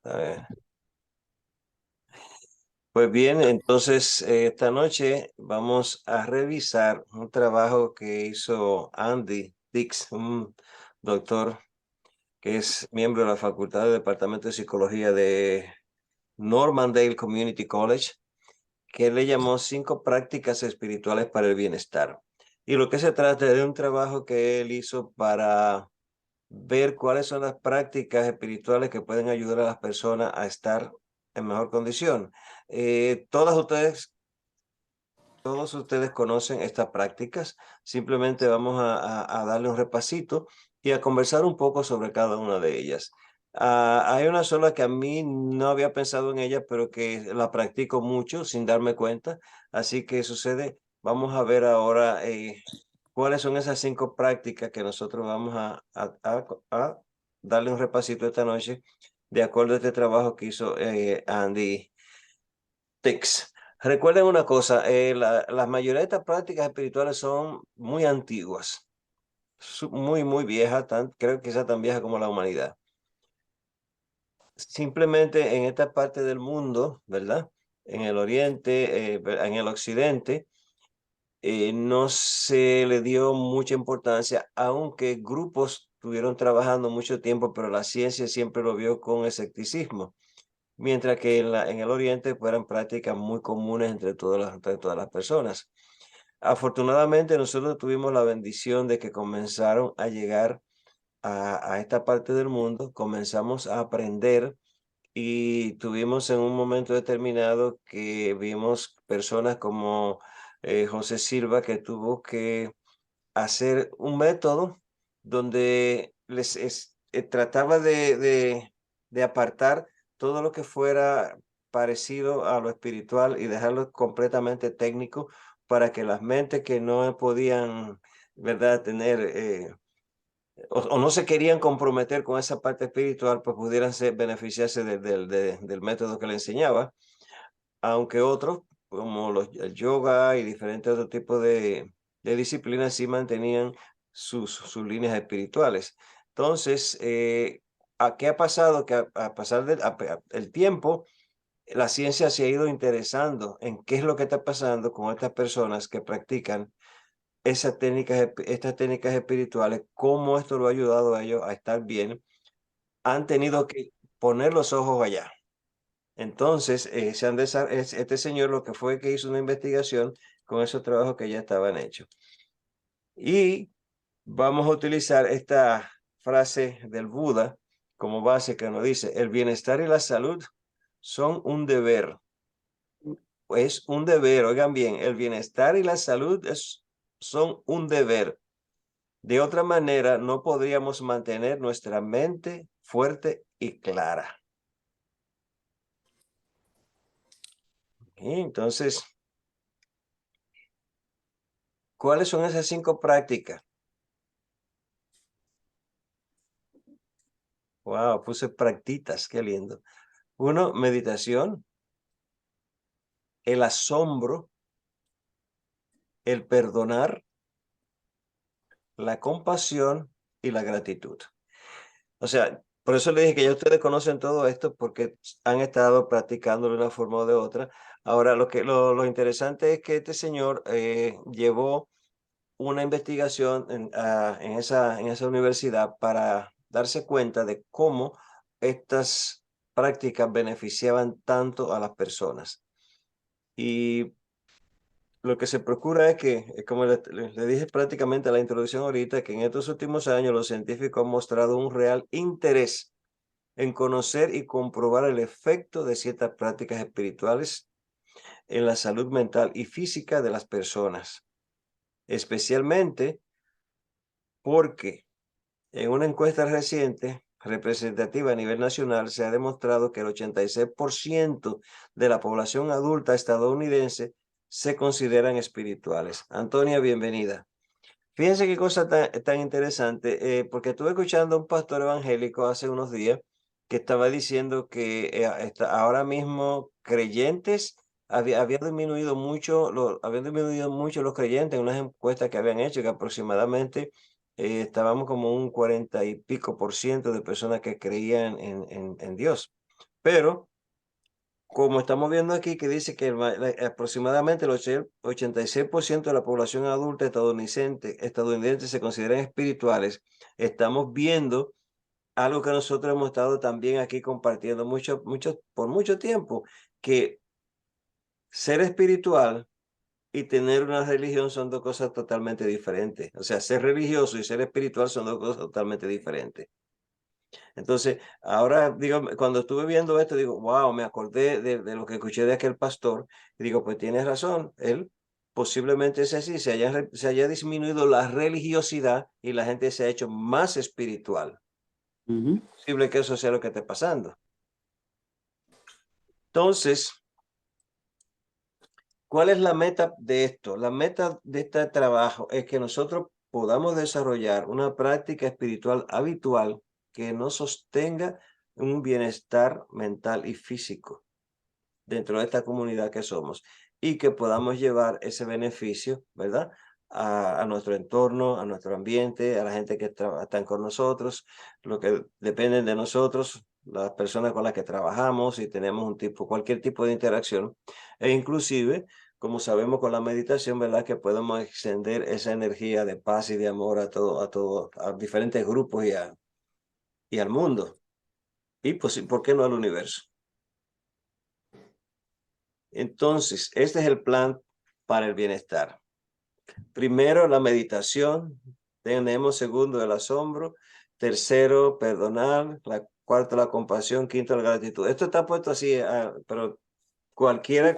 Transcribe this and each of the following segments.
A ver. Pues bien, entonces esta noche vamos a revisar un trabajo que hizo Andy Dix, un doctor que es miembro de la Facultad del Departamento de Psicología de Normandale Community College, que le llamó 5 prácticas espirituales para el bienestar. Y lo que se trata es de un trabajo que él hizo para ver cuáles son las prácticas espirituales que pueden ayudar a las personas a estar en mejor condición. Todos ustedes conocen estas prácticas. Simplemente vamos a darle un repasito y a conversar un poco sobre cada una de ellas. Hay una sola que a mí no había pensado en ella, pero que la practico mucho sin darme cuenta. Así que sucede, vamos a ver ahora cuáles son esas 5 prácticas que nosotros vamos a darle un repasito esta noche, de acuerdo a este trabajo que hizo Andy Tix. Recuerden una cosa, la mayoría de estas prácticas espirituales son muy antiguas, muy viejas, creo que quizá tan viejas como la humanidad. Simplemente en esta parte del mundo, ¿verdad? En el oriente, en el occidente, no se le dio mucha importancia, aunque grupos estuvieron trabajando mucho tiempo, pero la ciencia siempre lo vio con escepticismo. Mientras que en el oriente fueran prácticas muy comunes entre todas las personas. Afortunadamente, nosotros tuvimos la bendición de que comenzaron a llegar a esta parte del mundo, comenzamos a aprender y tuvimos en un momento determinado que vimos personas como José Silva, que tuvo que hacer un método donde trataba de apartar todo lo que fuera parecido a lo espiritual y dejarlo completamente técnico para que las mentes que no podían, ¿verdad?, tener o no se querían comprometer con esa parte espiritual, pues pudieran beneficiarse del método que le enseñaba, aunque otros, como el yoga y diferentes otros tipos de disciplinas, sí mantenían sus líneas espirituales. Entonces, ¿a qué ha pasado? Que a pasar el tiempo, la ciencia se ha ido interesando en qué es lo que está pasando con estas personas que practican estas técnicas espirituales, cómo esto lo ha ayudado a ellos a estar bien. Han tenido que poner los ojos allá. Entonces, este señor lo que fue que hizo una investigación con esos trabajos que ya estaban hechos. Y vamos a utilizar esta frase del Buda como base que nos dice, el bienestar y la salud son un deber. Es un deber, oigan bien, el bienestar y la salud son un deber. De otra manera, no podríamos mantener nuestra mente fuerte y clara. Y entonces, ¿cuáles son esas 5 prácticas? Wow, puse practitas, qué lindo. Uno, meditación, el asombro, el perdonar, la compasión y la gratitud. O sea, por eso le dije que ya ustedes conocen todo esto porque han estado practicando de una forma o de otra. Ahora, lo interesante es que este señor llevó una investigación en esa universidad para darse cuenta de cómo estas prácticas beneficiaban tanto a las personas. Y lo que se procura es que, como le dije prácticamente a la introducción ahorita, que en estos últimos años los científicos han mostrado un real interés en conocer y comprobar el efecto de ciertas prácticas espirituales en la salud mental y física de las personas, especialmente porque en una encuesta reciente, representativa a nivel nacional, se ha demostrado que el 86% de la población adulta estadounidense se consideran espirituales. Antonia, bienvenida. Fíjense qué cosa tan interesante, porque estuve escuchando a un pastor evangélico hace unos días que estaba diciendo que ahora mismo creyentes habían disminuido mucho los creyentes en unas encuestas que habían hecho, que aproximadamente estábamos como un 40 y pico por ciento de personas que creían en Dios. Pero como estamos viendo aquí, que dice que aproximadamente el 86% de la población adulta estadounidense se consideran espirituales, estamos viendo algo que nosotros hemos estado también aquí compartiendo por mucho tiempo, que ser espiritual y tener una religión son dos cosas totalmente diferentes. O sea, ser religioso y ser espiritual son dos cosas totalmente diferentes. Entonces, ahora, digo, cuando estuve viendo esto, digo, wow, me acordé de lo que escuché de aquel pastor, y digo, pues tienes razón, él posiblemente es así, se haya disminuido la religiosidad y la gente se ha hecho más espiritual. Ujú. Es posible que eso sea lo que esté pasando. Entonces, ¿cuál es la meta de esto? La meta de este trabajo es que nosotros podamos desarrollar una práctica espiritual habitual que nos sostenga un bienestar mental y físico dentro de esta comunidad que somos y que podamos llevar ese beneficio, ¿verdad? A nuestro entorno, a nuestro ambiente, a la gente que están con nosotros, lo que dependen de nosotros, las personas con las que trabajamos y tenemos cualquier tipo de interacción, e inclusive, como sabemos con la meditación, ¿verdad? Que podemos extender esa energía de paz y de amor a diferentes grupos y al mundo. Y pues, ¿por qué no al universo? Entonces, este es el plan para el bienestar. Primero, la meditación. Tenemos segundo, el asombro. Tercero, perdonar. Cuarto, la compasión. Quinto, la gratitud. Esto está puesto así, pero cualquiera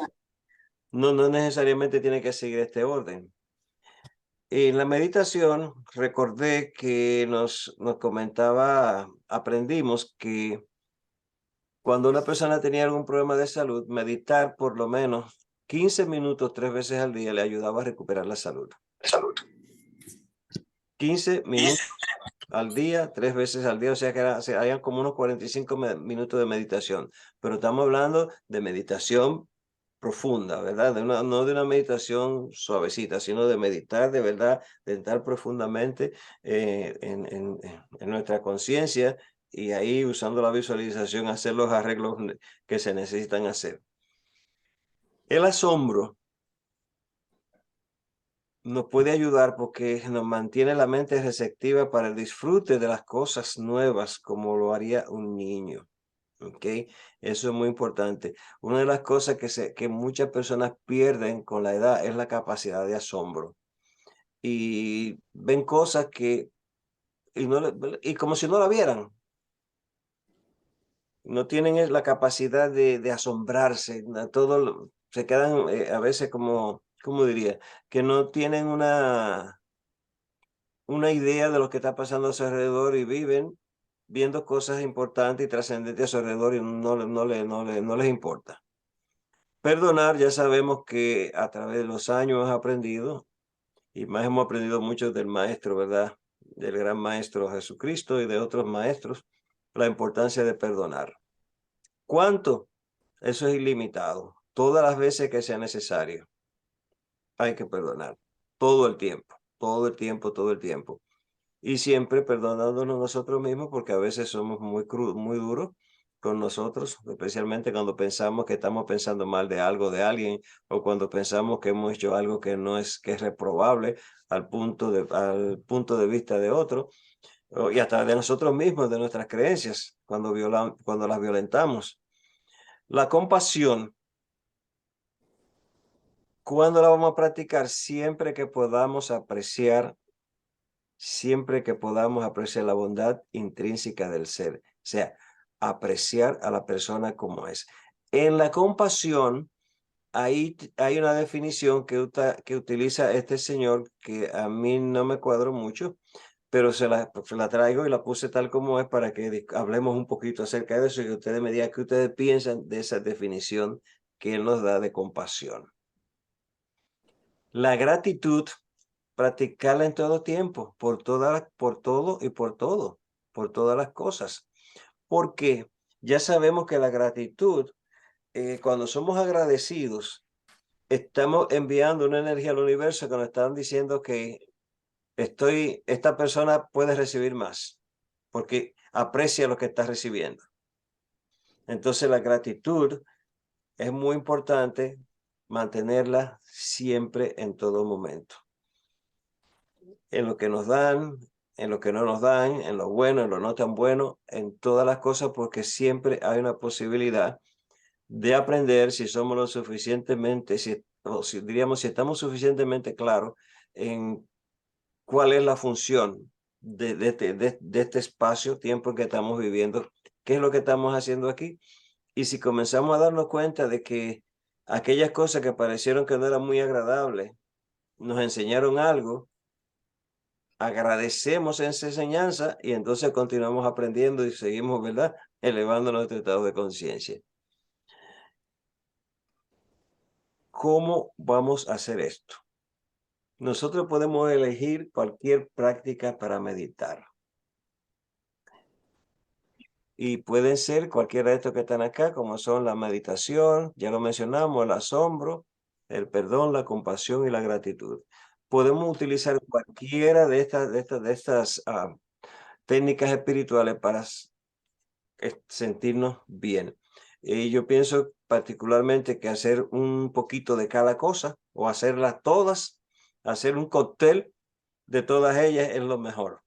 no necesariamente tiene que seguir este orden. En la meditación, recordé que nos aprendimos que cuando una persona tenía algún problema de salud, meditar por lo menos 15 minutos 3 veces al día le ayudaba a recuperar la salud. Salud. 15 minutos al día, 3 veces al día, o sea que hayan como unos 45 minutos de meditación. Pero estamos hablando de meditación profunda, ¿verdad? No de una meditación suavecita, sino de meditar de verdad, de entrar profundamente en nuestra conciencia y ahí usando la visualización hacer los arreglos que se necesitan hacer. El asombro nos puede ayudar porque nos mantiene la mente receptiva para el disfrute de las cosas nuevas como lo haría un niño. ¿Ok? Eso es muy importante. Una de las cosas que muchas personas pierden con la edad es la capacidad de asombro. Y ven cosas y como si no la vieran. No tienen la capacidad de asombrarse. Se quedan a veces como, ¿cómo diría? Que no tienen una idea de lo que está pasando a su alrededor y viven viendo cosas importantes y trascendentes a su alrededor y no les importa. Perdonar, ya sabemos que a través de los años hemos aprendido, y más hemos aprendido mucho del maestro, ¿verdad? Del gran maestro Jesucristo y de otros maestros, la importancia de perdonar. ¿Cuánto? Eso es ilimitado. Todas las veces que sea necesario, hay que perdonar. Todo el tiempo, todo el tiempo, todo el tiempo. Y siempre perdonándonos nosotros mismos porque a veces somos muy duros con nosotros, especialmente cuando pensamos que estamos pensando mal de algo, de alguien, o cuando pensamos que hemos hecho algo que es reprobable al punto de vista de otro, y hasta de nosotros mismos, de nuestras creencias, cuando las violentamos. La compasión, ¿cuándo la vamos a practicar? Siempre que podamos apreciar la bondad intrínseca del ser, o sea, apreciar a la persona como es. En la compasión, ahí hay una definición que utiliza este señor que a mí no me cuadró mucho, pero se la traigo y la puse tal como es para que hablemos un poquito acerca de eso y que ustedes me digan qué ustedes piensan de esa definición que él nos da de compasión. La gratitud, practicarla en todo tiempo, por todo y por todas las cosas. Porque ya sabemos que la gratitud, cuando somos agradecidos, estamos enviando una energía al universo que nos están diciendo que esta persona puede recibir más, porque aprecia lo que está recibiendo. Entonces la gratitud es muy importante mantenerla siempre en todo momento. En lo que nos dan, en lo que no nos dan, en lo bueno, en lo no tan bueno, en todas las cosas, porque siempre hay una posibilidad de aprender si somos lo suficientemente, o si diríamos, si estamos suficientemente claros en cuál es la función de este espacio-tiempo que estamos viviendo, qué es lo que estamos haciendo aquí. Y si comenzamos a darnos cuenta de que aquellas cosas que parecieron que no eran muy agradables, nos enseñaron algo, agradecemos esa enseñanza y entonces continuamos aprendiendo y seguimos, ¿verdad?, elevando nuestro estado de conciencia. ¿Cómo vamos a hacer esto? Nosotros podemos elegir cualquier práctica para meditar. Y pueden ser cualquiera de estos que están acá, como son la meditación, ya lo mencionamos, el asombro, el perdón, la compasión y la gratitud. Podemos utilizar cualquiera de estas técnicas espirituales para sentirnos bien. Y yo pienso particularmente que hacer un poquito de cada cosa o hacerlas todas, hacer un cóctel de todas ellas es lo mejor.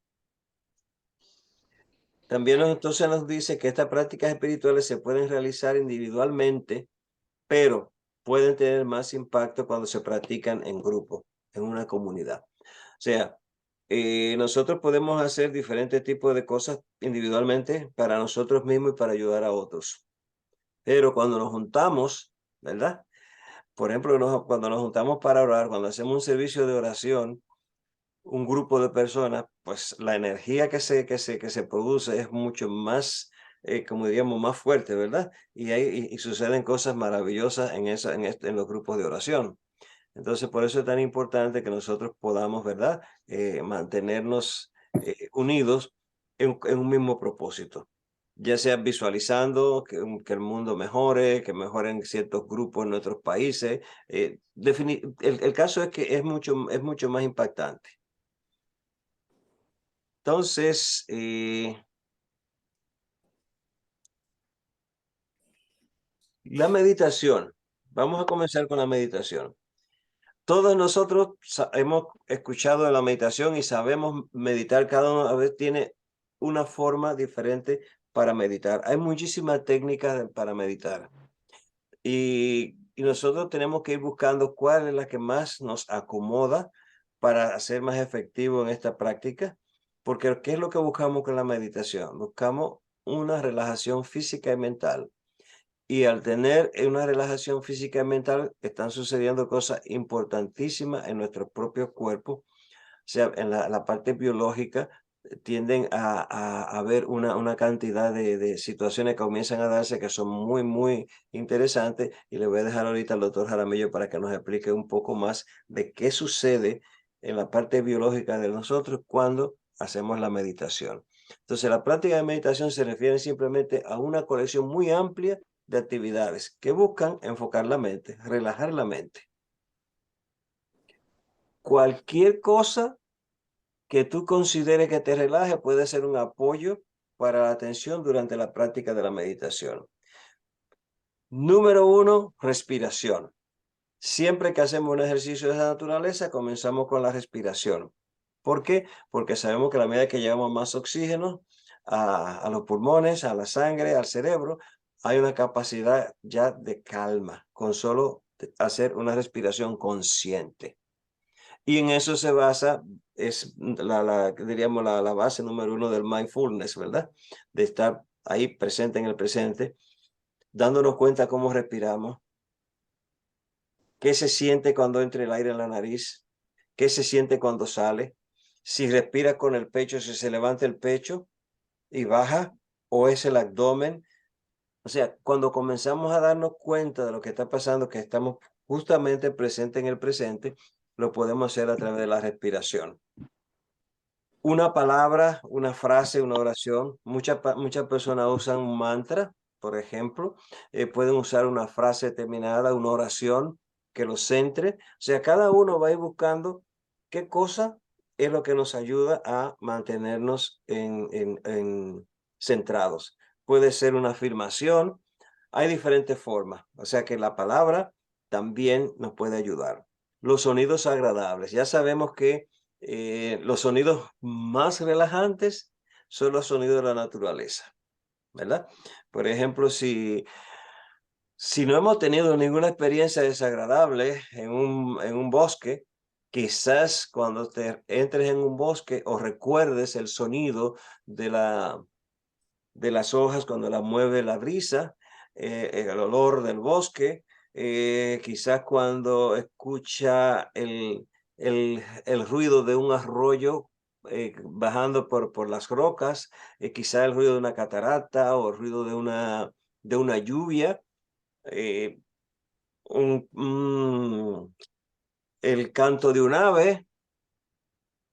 También entonces nos dice que estas prácticas espirituales se pueden realizar individualmente, pero pueden tener más impacto cuando se practican en grupo, en una comunidad. O sea, nosotros podemos hacer diferentes tipos de cosas individualmente para nosotros mismos y para ayudar a otros. Pero cuando nos juntamos, ¿verdad? Por ejemplo, cuando nos juntamos para orar, cuando hacemos un servicio de oración, un grupo de personas, pues la energía que se produce es mucho más, como diríamos, más fuerte, ¿verdad? Y suceden cosas maravillosas en los grupos de oración. Entonces, por eso es tan importante que nosotros podamos, ¿verdad?, mantenernos unidos en un mismo propósito, ya sea visualizando que el mundo mejore, que mejoren ciertos grupos en nuestros países. El caso es que es mucho más impactante. Entonces, la meditación. Vamos a comenzar con la meditación. Todos nosotros hemos escuchado de la meditación y sabemos meditar. Cada uno a veces tiene una forma diferente para meditar. Hay muchísimas técnicas para meditar. Y nosotros tenemos que ir buscando cuál es la que más nos acomoda para ser más efectivo en esta práctica. Porque ¿qué es lo que buscamos con la meditación? Buscamos una relajación física y mental. Y al tener una relajación física y mental, están sucediendo cosas importantísimas en nuestro propio cuerpo. O sea, en la parte biológica, tienden a haber una cantidad de situaciones que comienzan a darse que son muy, muy interesantes. Y le voy a dejar ahorita al doctor Jaramillo para que nos explique un poco más de qué sucede en la parte biológica de nosotros cuando hacemos la meditación. Entonces, la práctica de meditación se refiere simplemente a una colección muy amplia de actividades que buscan enfocar la mente, relajar la mente. Cualquier cosa que tú consideres que te relaje puede ser un apoyo para la atención durante la práctica de la meditación. Número 1, respiración. Siempre que hacemos un ejercicio de esa naturaleza, comenzamos con la respiración. ¿Por qué? Porque sabemos que a la medida que llevamos más oxígeno a los pulmones, a la sangre, al cerebro, hay una capacidad ya de calma con solo hacer una respiración consciente. Y en eso se basa, es diríamos, la base número 1 del mindfulness, ¿verdad? De estar ahí presente en el presente, dándonos cuenta cómo respiramos, qué se siente cuando entra el aire en la nariz, qué se siente cuando sale, si respira con el pecho, si se levanta el pecho y baja, o es el abdomen. O sea, cuando comenzamos a darnos cuenta de lo que está pasando, que estamos justamente presentes en el presente, lo podemos hacer a través de la respiración. Una palabra, una frase, una oración. Muchas personas usan un mantra, por ejemplo. Pueden usar una frase determinada, una oración que los centre. O sea, cada uno va a ir buscando qué cosa es lo que nos ayuda a mantenernos centrados. Puede ser una afirmación, hay diferentes formas. O sea que la palabra también nos puede ayudar. Los sonidos agradables. Ya sabemos que los sonidos más relajantes son los sonidos de la naturaleza, ¿verdad? Por ejemplo, si no hemos tenido ninguna experiencia desagradable en un bosque, quizás cuando te entres en un bosque o recuerdes el sonido de las hojas cuando las mueve la brisa, el olor del bosque, quizás cuando escucha el ruido de un arroyo bajando por las rocas, quizás el ruido de una catarata o el ruido de una lluvia, eh, el canto de un ave.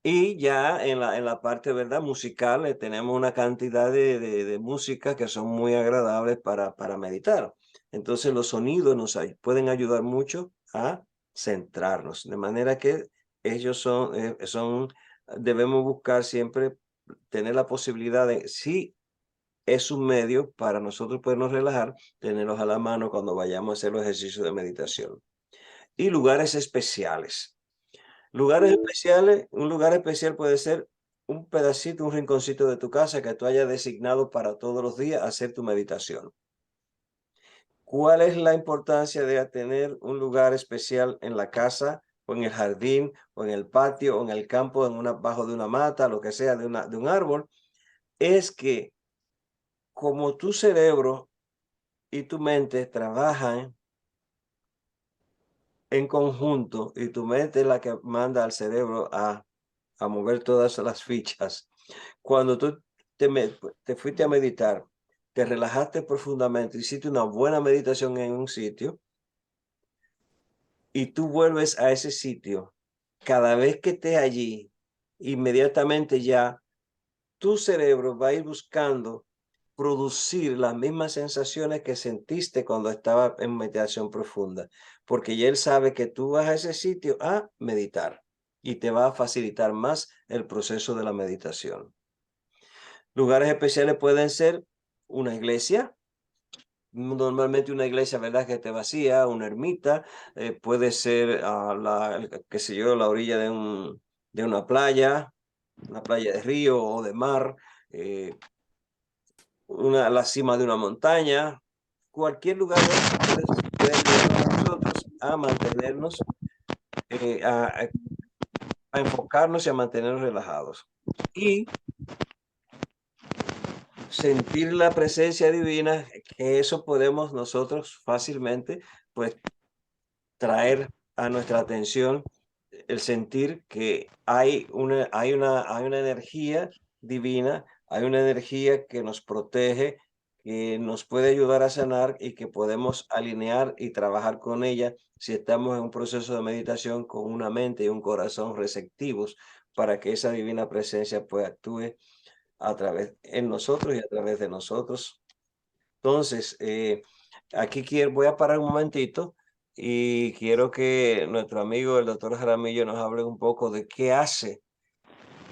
Y ya en la parte, ¿verdad?, musical, tenemos una cantidad de música que son muy agradables para meditar. Entonces, los sonidos pueden ayudar mucho a centrarnos, de manera que ellos debemos buscar siempre tener la posibilidad de, si es un medio para nosotros podernos relajar, tenerlos a la mano cuando vayamos a hacer los ejercicios de meditación. Y lugares especiales. Lugares especiales, un lugar especial puede ser un pedacito, un rinconcito de tu casa que tú hayas designado para todos los días hacer tu meditación. ¿Cuál es la importancia de tener un lugar especial en la casa o en el jardín o en el patio o en el campo, bajo de una mata, lo que sea, de un árbol? Es que como tu cerebro y tu mente trabajan en conjunto y tu mente es la que manda al cerebro a mover todas las fichas. Cuando tú te fuiste a meditar, te relajaste profundamente, hiciste una buena meditación en un sitio y tú vuelves a ese sitio, cada vez que estés allí, inmediatamente ya tu cerebro va a ir buscando producir las mismas sensaciones que sentiste cuando estaba en meditación profunda, porque ya él sabe que tú vas a ese sitio a meditar y te va a facilitar más el proceso de la meditación. Lugares especiales pueden ser una iglesia, normalmente una iglesia, ¿verdad?, que esté vacía, una ermita, puede ser qué sé yo, la orilla de una playa de río o de mar, la cima de una montaña, cualquier lugar de esos puede ayudarnos a nosotros a mantenernos, eh, a, a- a enfocarnos y a mantenernos relajados. Y sentir la presencia divina, que eso podemos nosotros fácilmente, pues, traer a nuestra atención el sentir que hay una energía divina, hay una energía que nos protege, que nos puede ayudar a sanar y que podemos alinear y trabajar con ella si estamos en un proceso de meditación con una mente y un corazón receptivos para que esa divina presencia pues actúe en nosotros y a través de nosotros. Entonces, aquí voy a parar un momentito y quiero que nuestro amigo, el doctor Jaramillo, nos hable un poco de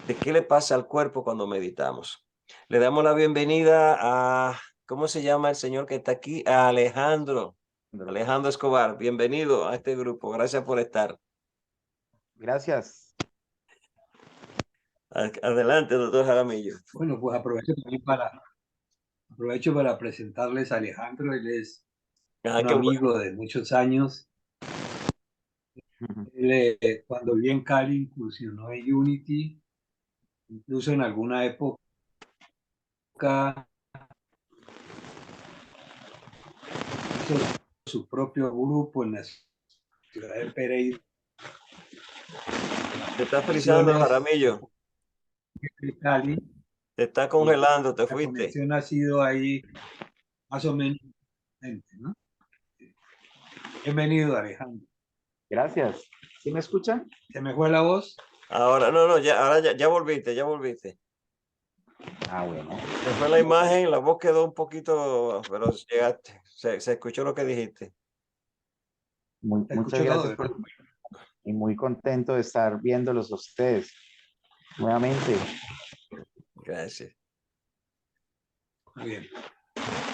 de qué le pasa al cuerpo cuando meditamos. Le damos la bienvenida ¿cómo se llama el señor que está aquí? A Alejandro. Alejandro Escobar, bienvenido a este grupo. Gracias por estar. Gracias. Adelante, doctor Jaramillo. Bueno, pues aprovecho para presentarles a Alejandro. Él es Ah, un qué bueno. amigo de muchos años. Él, cuando vivía en Cali, incursionó en Unity, incluso en alguna época hizo su propio grupo en la ciudad de Pereira. Te está frizando, De Jaramillo. Cali, Te está y congelando, te la fuiste. conexión ha sido ahí más o menos, ¿no? Bienvenido, Alejandro. Gracias. ¿Sí me escuchan? ¿Se me fue la voz? Ahora, no, no, ahora ya volviste, ya volviste. Ah, bueno. Se fue la imagen, la voz quedó un poquito, pero llegaste, se escuchó lo que dijiste. Muchas Escuchó todo, gracias ¿verdad? y muy contento de estar viéndolos a ustedes nuevamente. Gracias. Muy bien.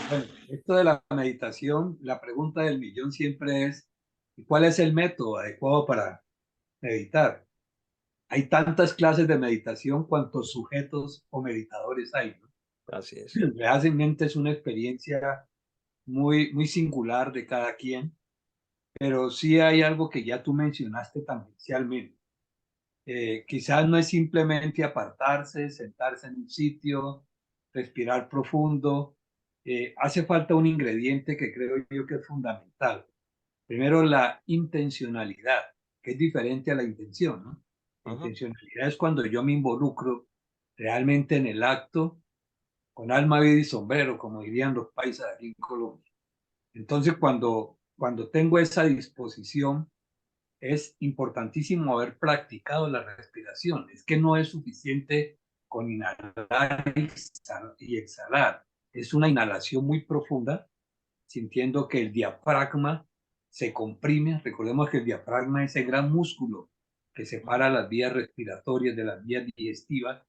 Bueno, esto de la meditación, la pregunta del millón siempre es, ¿y cuál es el método adecuado para meditar? Hay tantas clases de meditación cuantos sujetos o meditadores hay, ¿no? Así es. Realmente es una experiencia muy singular de cada quien, pero sí hay algo que ya tú mencionaste tangencialmente. Quizás no es simplemente apartarse, sentarse en un sitio, respirar profundo. Hace falta un ingrediente que creo yo que es fundamental. Primero, la intencionalidad, que es diferente a la intención, ¿no? La Ujú, intencionalidad es cuando yo me involucro realmente en el acto, con alma, vida y sombrero, como dirían los paisas aquí en Colombia. Entonces, cuando tengo esa disposición, es importantísimo haber practicado la respiración. Es que no es suficiente con inhalar y exhalar. Es una inhalación muy profunda, sintiendo que el diafragma se comprime. Recordemos que el diafragma es el gran músculo que ujú. separa las vías respiratorias de las vías digestivas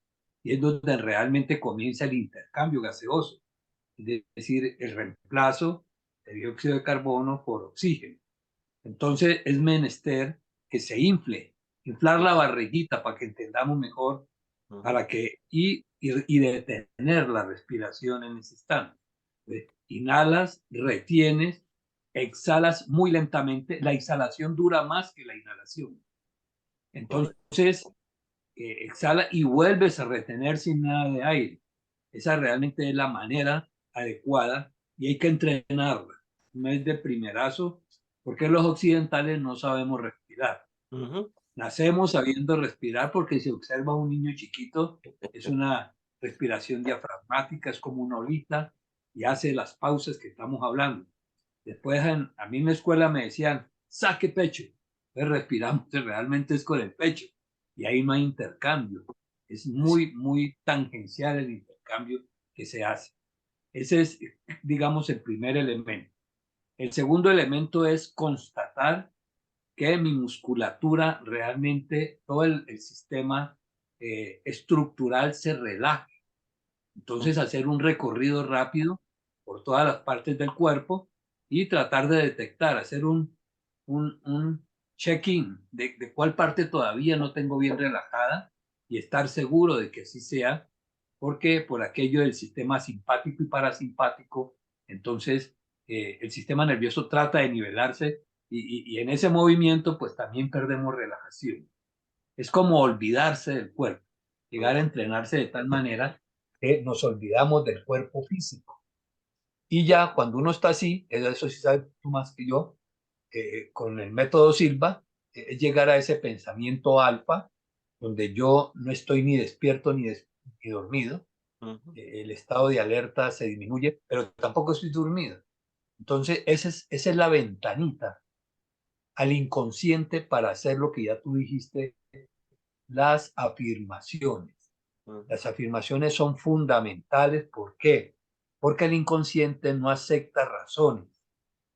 y es donde realmente comienza el intercambio gaseoso, es decir, el reemplazo de dióxido de carbono por oxígeno. Entonces es menester que se inflar la barriguita para que entendamos mejor, Ujú. para que y detener la respiración en ese instante. Inhalas, retienes, exhalas muy lentamente. La exhalación dura más que la inhalación. Correcto. Entonces, exhala y vuelves a retener sin nada de aire. Esa realmente es la manera adecuada y hay que entrenarla. No es de primerazo, porque los occidentales no sabemos respirar. Ujú. Nacemos sabiendo respirar porque si observa a un niño chiquito, es una respiración diafragmática, es como una olita y hace las pausas que estamos hablando. Después a mí en la escuela me decían, saque pecho. Entonces respiramos, realmente es con el pecho y ahí no hay intercambio. Es Así. muy tangencial el intercambio que se hace. Ese es, digamos, el primer elemento. El segundo elemento es constatar que mi musculatura realmente, todo el sistema estructural se relaje. Entonces, Ujú. hacer un recorrido rápido por todas las partes del cuerpo y tratar de detectar, hacer un check-in de cuál parte todavía no tengo bien relajada y estar seguro de que así sea, porque por aquello del sistema simpático y parasimpático, entonces el sistema nervioso trata de nivelarse y en ese movimiento pues también perdemos relajación. Es como olvidarse del cuerpo, llegar a Ujú. entrenarse de tal manera que nos olvidamos del cuerpo físico. Y ya cuando uno está así, eso sí sabes tú más que yo, con el método Silva, es llegar a ese pensamiento alfa, donde yo no estoy ni despierto ni dormido, Ujú. el estado de alerta se disminuye, pero tampoco estoy dormido. Entonces, esa es la ventanita al inconsciente para hacer lo que ya tú dijiste, las afirmaciones. Ujú. Las afirmaciones son fundamentales. ¿Por qué? Porque el inconsciente no acepta razones.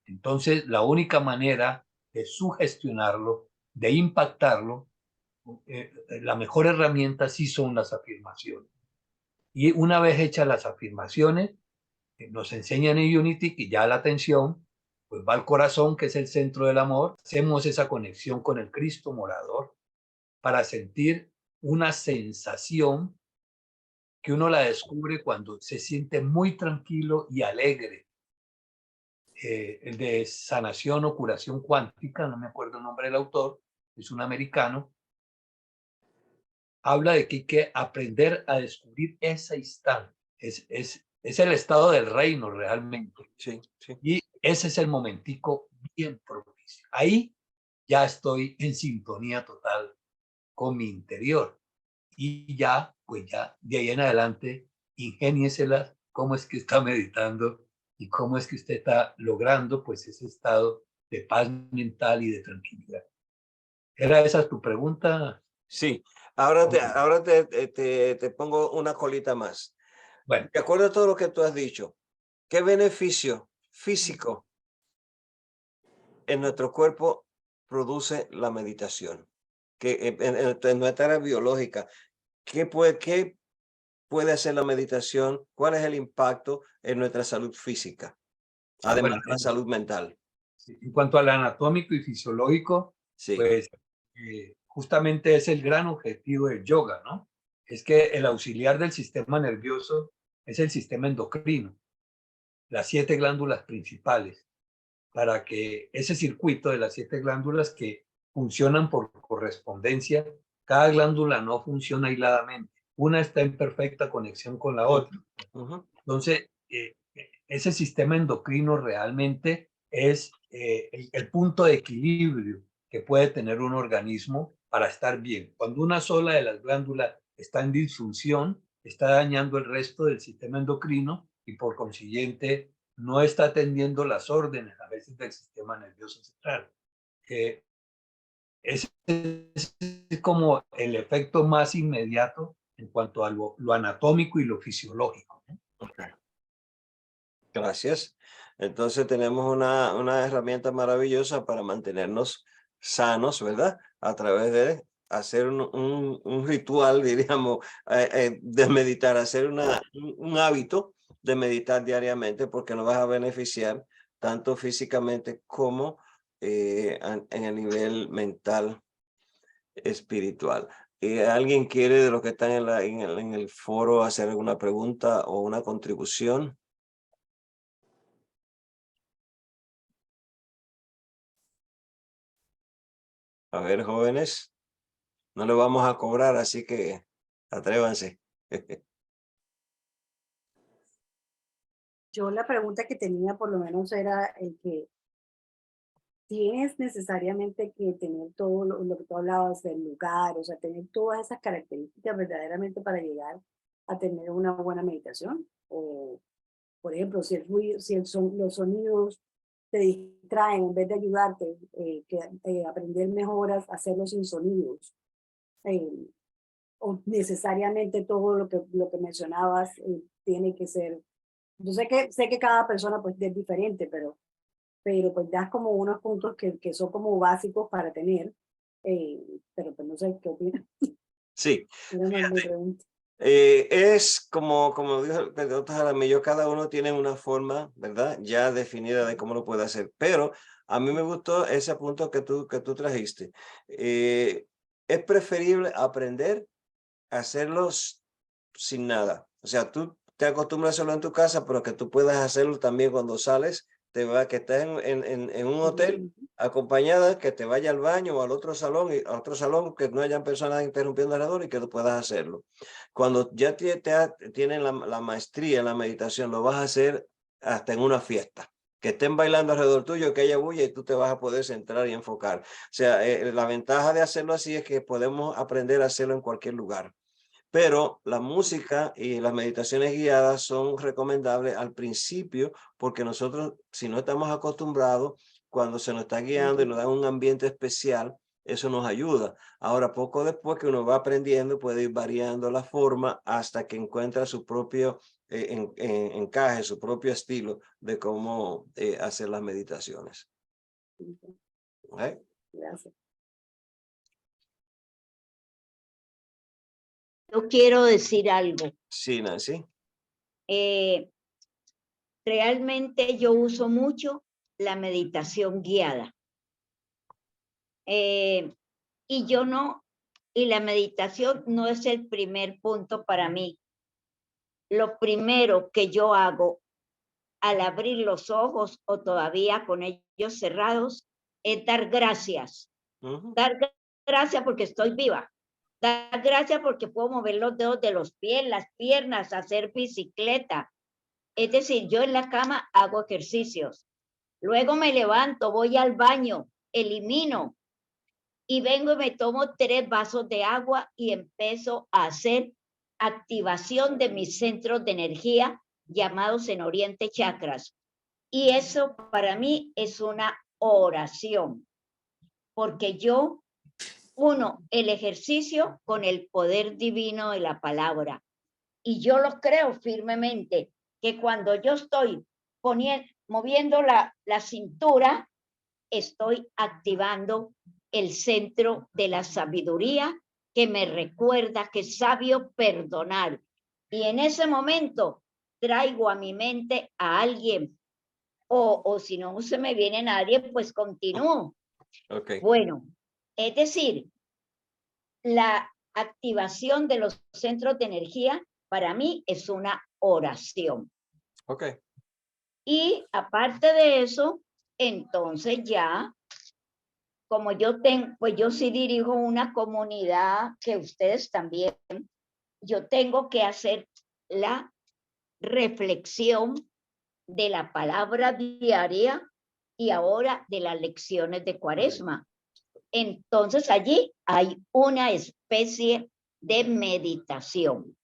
Entonces, la única manera de sugestionarlo, de impactarlo, la mejor herramienta sí son las afirmaciones. Y una vez hechas las afirmaciones, nos enseñan en Unity que ya la atención pues va al corazón, que es el centro del amor. Hacemos esa conexión con el Cristo morador para sentir una sensación que uno la descubre cuando se siente muy tranquilo y alegre. El de sanación o curación cuántica, no me acuerdo el nombre del autor, es un americano, habla de que hay que aprender a descubrir ese instante. Es el estado del reino realmente. Sí, sí. Y ese es el momentico bien propicio. Ahí ya estoy en sintonía total con mi interior. Y ya, pues ya, de ahí en adelante, ingénieselas, cómo es que está meditando y cómo es que usted está logrando, pues, ese estado de paz mental y de tranquilidad. ¿Era esa tu pregunta? Sí. Ok. Ahora te pongo una colita más. Bueno, De acuerdo a todo lo que tú has dicho, ¿qué beneficio físico en nuestro cuerpo produce la meditación? Que en nuestra área biológica, ¿qué puede hacer la meditación? ¿Cuál es el impacto en nuestra salud física? Además Bueno, de la salud mental. en cuanto al anatómico y fisiológico, Sí. pues justamente es el gran objetivo del yoga, ¿no? Es que el auxiliar del sistema nervioso es el sistema endocrino, las 7 glándulas principales, para que ese circuito de las 7 glándulas que funcionan por correspondencia, cada glándula no funciona aisladamente, una está en perfecta conexión con la otra. Entonces, ese sistema endocrino realmente es el punto de equilibrio que puede tener un organismo para estar bien. Cuando una sola de las glándulas está en disfunción, está dañando el resto del sistema endocrino y por consiguiente no está atendiendo las órdenes a veces del sistema nervioso central. Ese es como el efecto más inmediato en cuanto a lo anatómico y lo fisiológico, ¿no? Okay. Gracias. Entonces tenemos una herramienta maravillosa para mantenernos sanos, ¿verdad? A través de hacer un ritual, diríamos, de meditar, hacer un hábito de meditar diariamente, porque nos va a beneficiar tanto físicamente como en el nivel mental, espiritual. ¿Alguien quiere de los que están en el foro hacer alguna pregunta o una contribución? A ver, jóvenes, no le vamos a cobrar, así que atrévanse. Yo la pregunta que tenía por lo menos era el que tienes necesariamente que tener todo lo que tú hablabas del lugar, o sea, tener todas esas características verdaderamente para llegar a tener una buena meditación. O, por ejemplo, si el ruido, si los sonidos te distraen en vez de ayudarte, aprender mejoras, hacerlo sin sonidos. eh, o necesariamente todo lo que mencionabas tiene que ser. Yo sé que cada persona pues es diferente, pero pues das como unos puntos que son como básicos para tener, pero pues no sé qué opinas. Sí, Era más mi pregunta. es como dijo el doctor Jaramillo, cada uno tiene una forma, ¿verdad? Ya definida de cómo lo puede hacer, pero a mí me gustó ese punto que tú trajiste. Es preferible aprender a hacerlos sin nada. O sea, tú te acostumbras a hacerlo en tu casa, pero que tú puedas hacerlo también cuando sales, que estés en un hotel acompañada, que te vaya al baño o al otro salón, y a otro salón, que no hayan personas interrumpiendo alrededor y que tú puedas hacerlo. Cuando ya tienen la maestría en la meditación, lo vas a hacer hasta en una fiesta. Que estén bailando alrededor tuyo, que haya bulla y tú te vas a poder centrar y enfocar. O sea, la ventaja de hacerlo así es que podemos aprender a hacerlo en cualquier lugar. Pero la música y las meditaciones guiadas son recomendables al principio porque nosotros, si no estamos acostumbrados, cuando se nos está guiando y nos dan un ambiente especial, eso nos ayuda. Ahora, poco después que uno va aprendiendo, puede ir variando la forma hasta que encuentra su propio encaje, su propio estilo de cómo hacer las meditaciones. ¿Ok? Gracias. Yo quiero decir algo. Sí, Nancy. Realmente yo uso mucho la meditación guiada. Y la meditación no es el primer punto para mí. Lo primero que yo hago al abrir los ojos o todavía con ellos cerrados es dar gracias. Dar gracias porque estoy viva. Dar gracias porque puedo mover los dedos de los pies, las piernas, hacer bicicleta. Es decir, yo en la cama hago ejercicios. Luego me levanto, voy al baño, elimino y vengo y me tomo 3 vasos de agua y empiezo a hacer activación de mis centros de energía llamados en Oriente chakras. Y eso para mí es una oración, porque yo uno el ejercicio con el poder divino de la palabra. Y yo lo creo firmemente, que cuando yo estoy moviendo la cintura, estoy activando el centro de la sabiduría que me recuerda que es sabio perdonar Y en ese momento traigo a mi mente a alguien, o si no se me viene nadie, pues continúo. Ok. Bueno, es decir, la activación de los centros de energía para mí es una oración. Ok. Y aparte de eso, entonces ya, como yo tengo, pues yo sí dirijo una comunidad que ustedes también, yo tengo que hacer la reflexión de la palabra diaria y ahora de las lecciones de Cuaresma. Entonces allí hay una especie de meditación,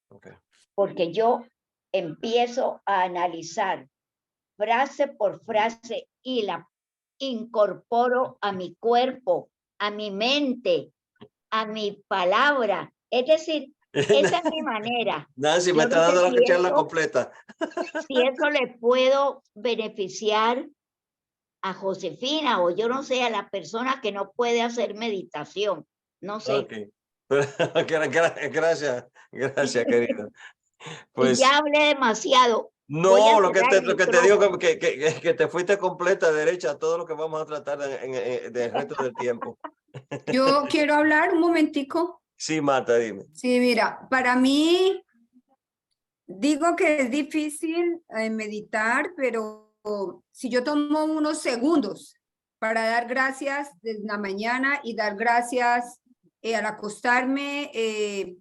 Okay. porque yo empiezo a analizar frase por frase y la incorporo a mi cuerpo, a mi mente, a mi palabra. Es decir, esa es mi manera. Nancy, me Yo está no sé dando la charla eso, completa. si eso le puedo beneficiar a Josefina o yo no sé, a la persona que no puede hacer meditación. No sé. Ok. Gracias, querido. Y Pues ya hablé demasiado. Voy a no, cerrar el lo que te digo micrófono. que te fuiste completa derecha a todo lo que vamos a tratar del resto del tiempo. Yo quiero hablar un momentico. Sí, Marta, dime. Sí, mira, para mí digo que es difícil meditar, pero si yo tomo unos segundos para dar gracias desde la mañana y dar gracias al acostarme,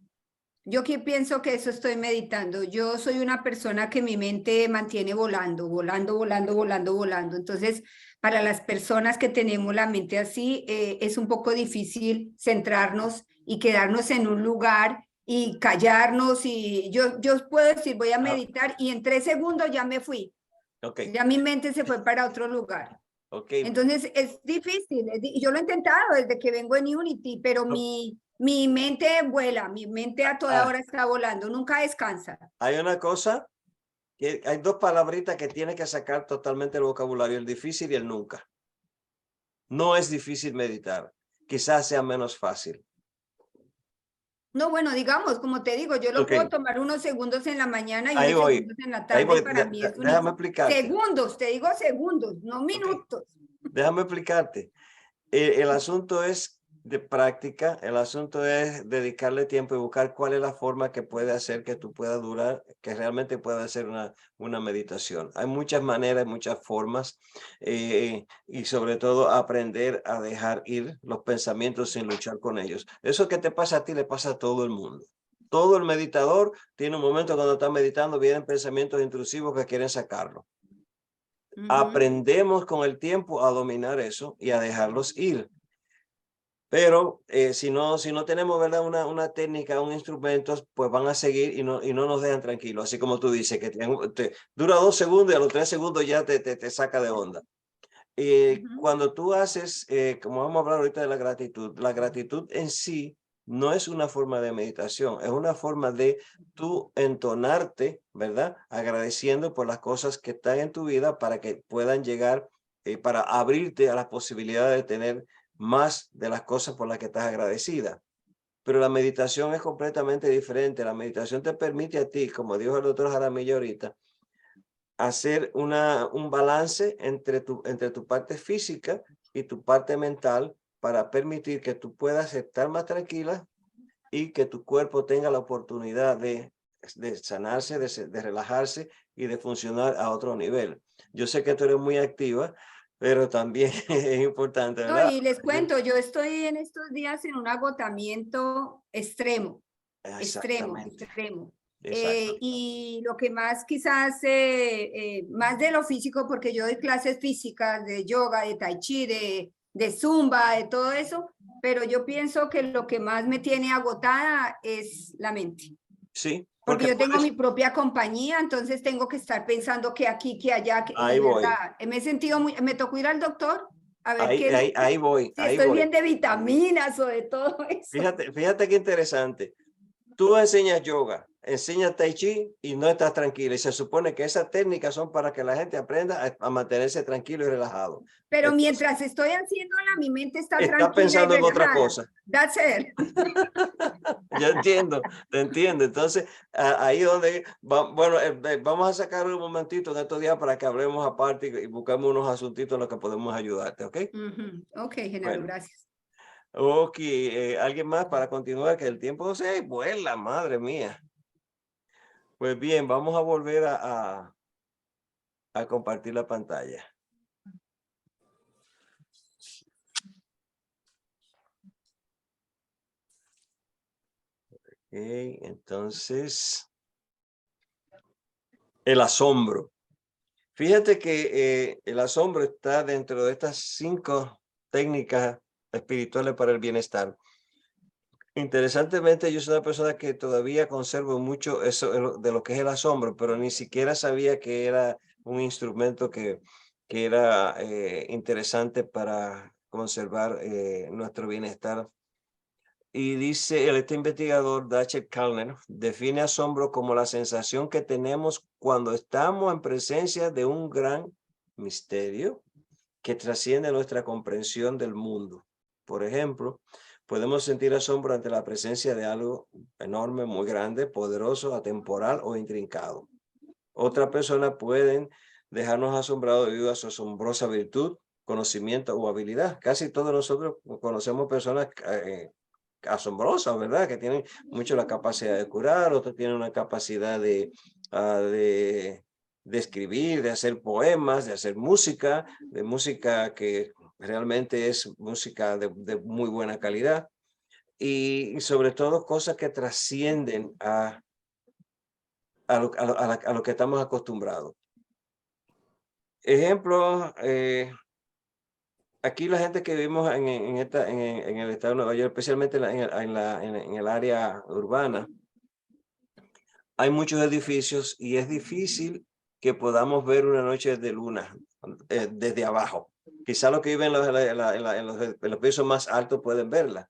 yo que pienso que eso estoy meditando. Yo soy una persona que mi mente mantiene volando, volando, volando, volando, volando. Entonces, para las personas que tenemos la mente así, es un poco difícil centrarnos y quedarnos en un lugar y callarnos. Y yo puedo decir, voy a meditar y en 3 segundos ya me fui. Okay. Ya mi mente se fue para otro lugar. Okay. Entonces, es difícil. Yo lo he intentado desde que vengo en Unity, pero mi mente vuela, mi mente a toda hora está volando, nunca descansa. Hay una cosa, que hay dos palabritas que tienes que sacar totalmente el vocabulario, el difícil y el nunca. No es difícil meditar, quizás sea menos fácil. No, bueno, digamos, como te digo, yo lo Okay. puedo tomar unos segundos en la mañana y Ahí unos voy. segundos en la Ahí tarde. voy. Para mí es Déjame explicarte. segundos, te digo segundos, no minutos. Déjame explicarte. El asunto es de práctica, el asunto es dedicarle tiempo y buscar cuál es la forma que puede hacer que tú puedas durar, que realmente pueda hacer una meditación. Hay muchas maneras, muchas formas y sobre todo aprender a dejar ir los pensamientos sin luchar con ellos. Eso que te pasa a ti le pasa a todo el mundo. Todo el meditador tiene un momento cuando está meditando, vienen pensamientos intrusivos que quieren sacarlo. Aprendemos con el tiempo a dominar eso y a dejarlos ir. Pero si no tenemos, ¿verdad? una técnica, un instrumento, pues van a seguir y no nos dejan tranquilos. Así como tú dices, que dura 2 segundos y a los 3 segundos ya te saca de onda. Cuando tú haces, como vamos a hablar ahorita de la gratitud en sí no es una forma de meditación, es una forma de tú entonarte, ¿verdad? Agradeciendo por las cosas que están en tu vida para que puedan llegar, para abrirte a las posibilidades de tener más de las cosas por las que estás agradecida. Pero la meditación es completamente diferente. La meditación te permite a ti, como dijo el doctor Jaramillo ahorita, hacer un balance entre tu parte física y tu parte mental para permitir que tú puedas estar más tranquila y que tu cuerpo tenga la oportunidad de sanarse, de relajarse y de funcionar a otro nivel. Yo sé que tú eres muy activa, pero también es importante, No, ¿verdad? y les cuento, yo estoy en estos días en un agotamiento extremo, extremo, Exactamente. extremo. Exacto. Y lo que más quizás, más de lo físico, porque yo doy clases físicas de yoga, de tai chi, de zumba, de todo eso, pero yo pienso que lo que más me tiene agotada es la mente. Sí. Porque yo tengo mi propia compañía, entonces tengo que estar pensando que aquí, que allá, que ahí de voy. verdad, me he sentido muy, me tocó ir al doctor a ver Ahí voy. si estoy bien de vitaminas o de todo eso. Fíjate qué interesante. tú enseñas yoga, enseñas tai chi y no estás tranquilo. Y se supone que esas técnicas son para que la gente aprenda a mantenerse tranquilo y relajado. Pero Entonces, mientras estoy haciéndola, mi mente está está tranquila y pensando en otra relajada. cosa. That's it. Yo entiendo, te entiendo. Entonces, ahí donde, bueno, vamos a sacar un momentito en estos días para que hablemos aparte y buscamos unos asuntitos en los que podemos ayudarte, ¿ok? Ok, Genaro, Bueno. gracias. Ok, ¿alguien más para continuar? Que el tiempo se vuela, madre mía. Pues bien, vamos a volver a compartir la pantalla. Ok, entonces, el asombro. Fíjate que el asombro está dentro de estas 5 técnicas espirituales para el bienestar. Interesantemente, yo soy una persona que todavía conservo mucho eso de lo que es el asombro, pero ni siquiera sabía que era un instrumento que era interesante para conservar nuestro bienestar. Y dice, este investigador, Dashiell Kalner, define asombro como la sensación que tenemos cuando estamos en presencia de un gran misterio que trasciende nuestra comprensión del mundo. Por ejemplo, podemos sentir asombro ante la presencia de algo enorme, muy grande, poderoso, atemporal o intrincado. Otras personas pueden dejarnos asombrados debido a su asombrosa virtud, conocimiento o habilidad. Casi todos nosotros conocemos personas asombrosas, ¿verdad? Que tienen mucho la capacidad de curar, otros tienen una capacidad de escribir, de hacer poemas, de hacer música, de música que realmente es música de muy buena calidad y sobre todo cosas que trascienden a lo que estamos acostumbrados. Ejemplo, aquí la gente que vivimos en el estado de Nueva York, especialmente en el área urbana, hay muchos edificios y es difícil que podamos ver una noche de luna desde abajo. Quizá los que viven en los pisos más altos pueden verla.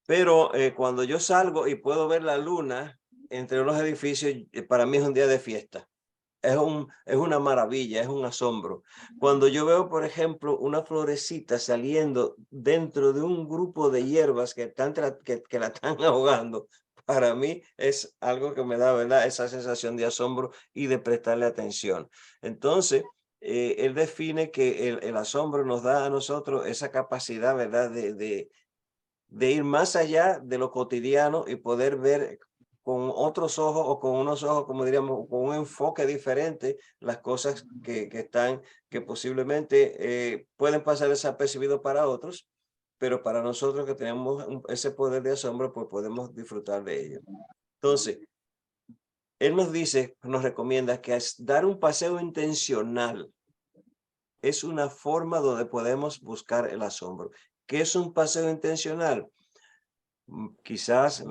Pero cuando yo salgo y puedo ver la luna entre los edificios, para mí es un día de fiesta. Es una maravilla, es un asombro. Cuando yo veo, por ejemplo, una florecita saliendo dentro de un grupo de hierbas que la están ahogando, para mí es algo que me da, ¿verdad?, esa sensación de asombro y de prestarle atención. Entonces, él define que el asombro nos da a nosotros esa capacidad, ¿verdad?, de ir más allá de lo cotidiano y poder ver con otros ojos o con unos ojos, como diríamos, con un enfoque diferente las cosas que posiblemente pueden pasar desapercibidos para otros, pero para nosotros que tenemos ese poder de asombro, pues podemos disfrutar de ello. Entonces, él nos dice, nos recomienda que dar un paseo intencional es una forma donde podemos buscar el asombro. ¿Qué es un paseo intencional? Quizás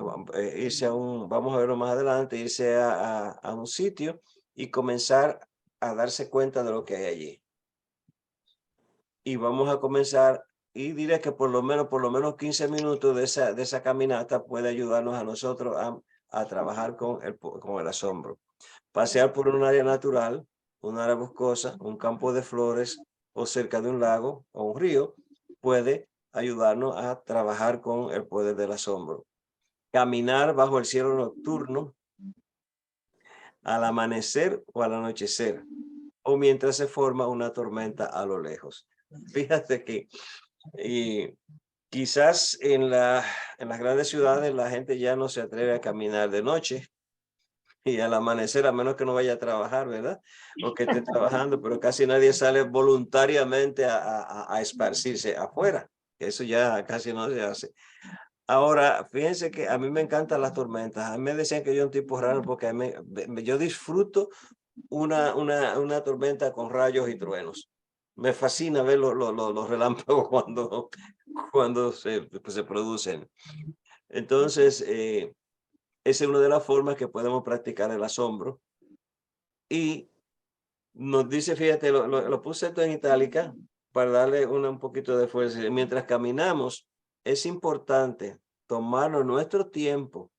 irse vamos a verlo más adelante, irse a un sitio y comenzar a darse cuenta de lo que hay allí. Y vamos a comenzar, y diré que por lo menos 15 minutos de esa caminata puede ayudarnos a nosotros a trabajar con el asombro. Pasear por un área natural, un área boscosa, un campo de flores o cerca de un lago o un río puede ayudarnos a trabajar con el poder del asombro. Caminar bajo el cielo nocturno al amanecer o al anochecer, o mientras se forma una tormenta a lo lejos. Fíjate que quizás en las grandes ciudades la gente ya no se atreve a caminar de noche y al amanecer, a menos que no vaya a trabajar, ¿verdad? O que esté trabajando, pero casi nadie sale voluntariamente a esparcirse afuera. Eso ya casi no se hace. Ahora, fíjense que a mí me encantan las tormentas. A mí me decían que yo soy un tipo raro porque yo disfruto una tormenta con rayos y truenos. Me fascina ver los relámpagos cuando se producen. Entonces, esa es una de las formas que podemos practicar el asombro. Y nos dice, fíjate, lo puse esto en itálica para darle un poquito de fuerza. Mientras caminamos, es importante tomarnos nuestro tiempo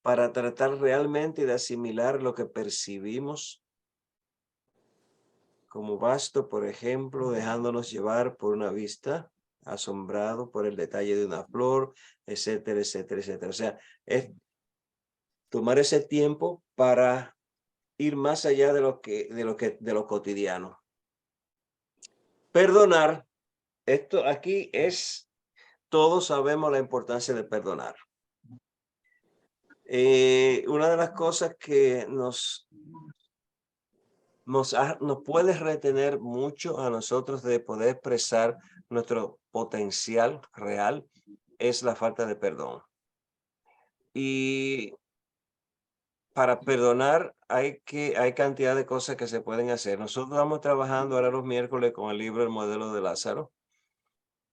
para tratar realmente de asimilar lo que percibimos como vasto, por ejemplo, dejándonos llevar por una vista, asombrado por el detalle de una flor, etcétera, etcétera, etcétera. O sea, es tomar ese tiempo para ir más allá de lo cotidiano. Perdonar, esto aquí es, todos sabemos la importancia de perdonar. Una de las cosas que nos puede retener mucho a nosotros de poder expresar nuestro potencial real es la falta de perdón. Y para perdonar hay cantidad de cosas que se pueden hacer. Nosotros estamos trabajando ahora los miércoles con el libro El modelo de Lázaro,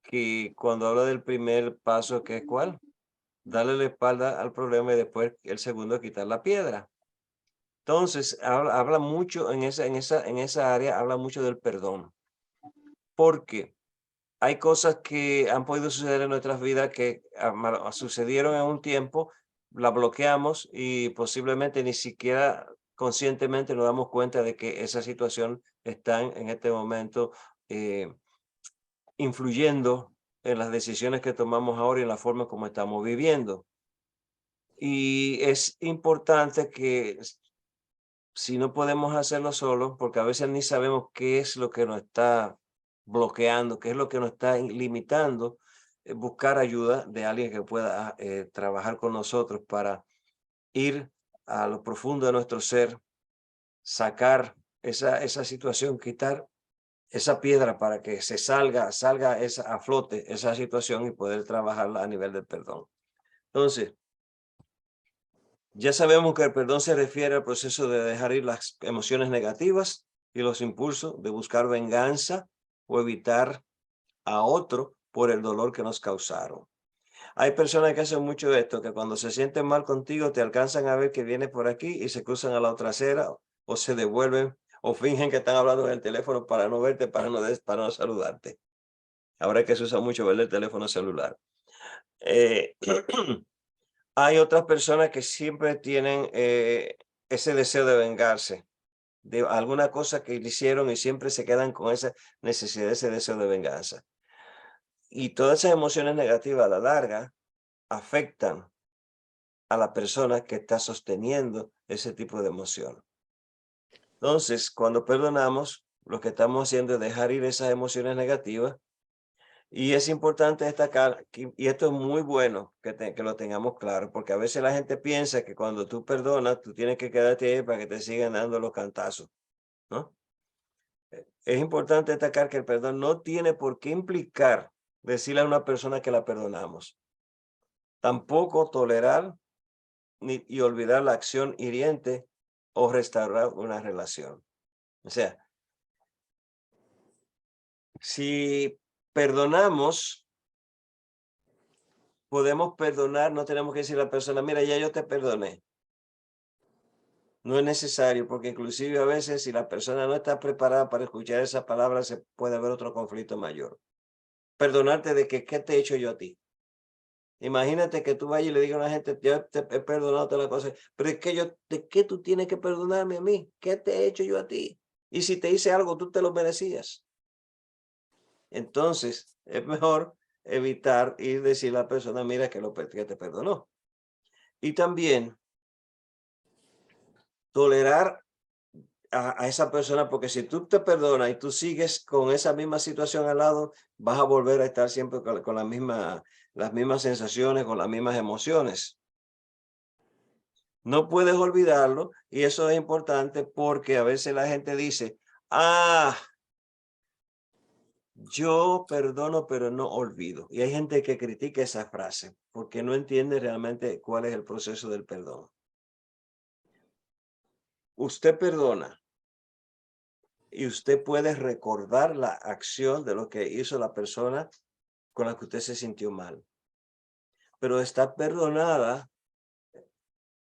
que cuando habla del primer paso, que es ¿cuál? Darle la espalda al problema y después el segundo, quitar la piedra. Entonces, habla mucho en esa área, habla mucho del perdón. Porque hay cosas que han podido suceder en nuestras vidas que sucedieron en un tiempo, la bloqueamos y posiblemente ni siquiera conscientemente nos damos cuenta de que esa situación está en este momento influyendo en las decisiones que tomamos ahora y en la forma como estamos viviendo. Y es importante que si no podemos hacerlo solos, porque a veces ni sabemos qué es lo que nos está bloqueando, qué es lo que nos está limitando, buscar ayuda de alguien que pueda trabajar con nosotros para ir a lo profundo de nuestro ser, sacar esa situación, quitar esa piedra para que salga a flote esa situación y poder trabajarla a nivel del perdón. Entonces, ya sabemos que el perdón se refiere al proceso de dejar ir las emociones negativas y los impulsos de buscar venganza o evitar a otro por el dolor que nos causaron. Hay personas que hacen mucho esto, que cuando se sienten mal contigo te alcanzan a ver que vienes por aquí y se cruzan a la otra acera o se devuelven o fingen que están hablando en el teléfono para no verte, para no saludarte. Ahora que se usa mucho ver el teléfono celular. Hay otras personas que siempre tienen ese deseo de vengarse de alguna cosa que le hicieron y siempre se quedan con esa necesidad, ese deseo de venganza. Y todas esas emociones negativas a la larga afectan a la persona que está sosteniendo ese tipo de emoción. Entonces, cuando perdonamos, lo que estamos haciendo es dejar ir esas emociones negativas. Y es importante destacar, y esto es muy bueno que lo tengamos claro, porque a veces la gente piensa que cuando tú perdonas, tú tienes que quedarte ahí para que te sigan dando los cantazos, ¿no? Es importante destacar que el perdón no tiene por qué implicar decirle a una persona que la perdonamos. Tampoco tolerar y olvidar la acción hiriente o restaurar una relación. O sea, si perdonamos, podemos perdonar, no tenemos que decir a la persona, mira, ya yo te perdoné. No es necesario, porque inclusive a veces si la persona no está preparada para escuchar esa palabra, se puede haber otro conflicto mayor. Perdonarte de que, ¿qué te he hecho yo a ti? Imagínate que tú vayas y le digas a una gente, yo te he perdonado todas las cosas, pero es que ¿de qué tú tienes que perdonarme a mí? ¿Qué te he hecho yo a ti? Y si te hice algo, tú te lo merecías. Entonces, es mejor evitar ir decir a la persona, mira que te perdonó. Y también tolerar a esa persona, porque si tú te perdonas y tú sigues con esa misma situación al lado, vas a volver a estar siempre con las mismas sensaciones, con las mismas emociones. No puedes olvidarlo y eso es importante porque a veces la gente dice, yo perdono pero no olvido. Y hay gente que critica esa frase porque no entiende realmente cuál es el proceso del perdón. Usted perdona y usted puede recordar la acción de lo que hizo la persona con la que usted se sintió mal. Pero está perdonada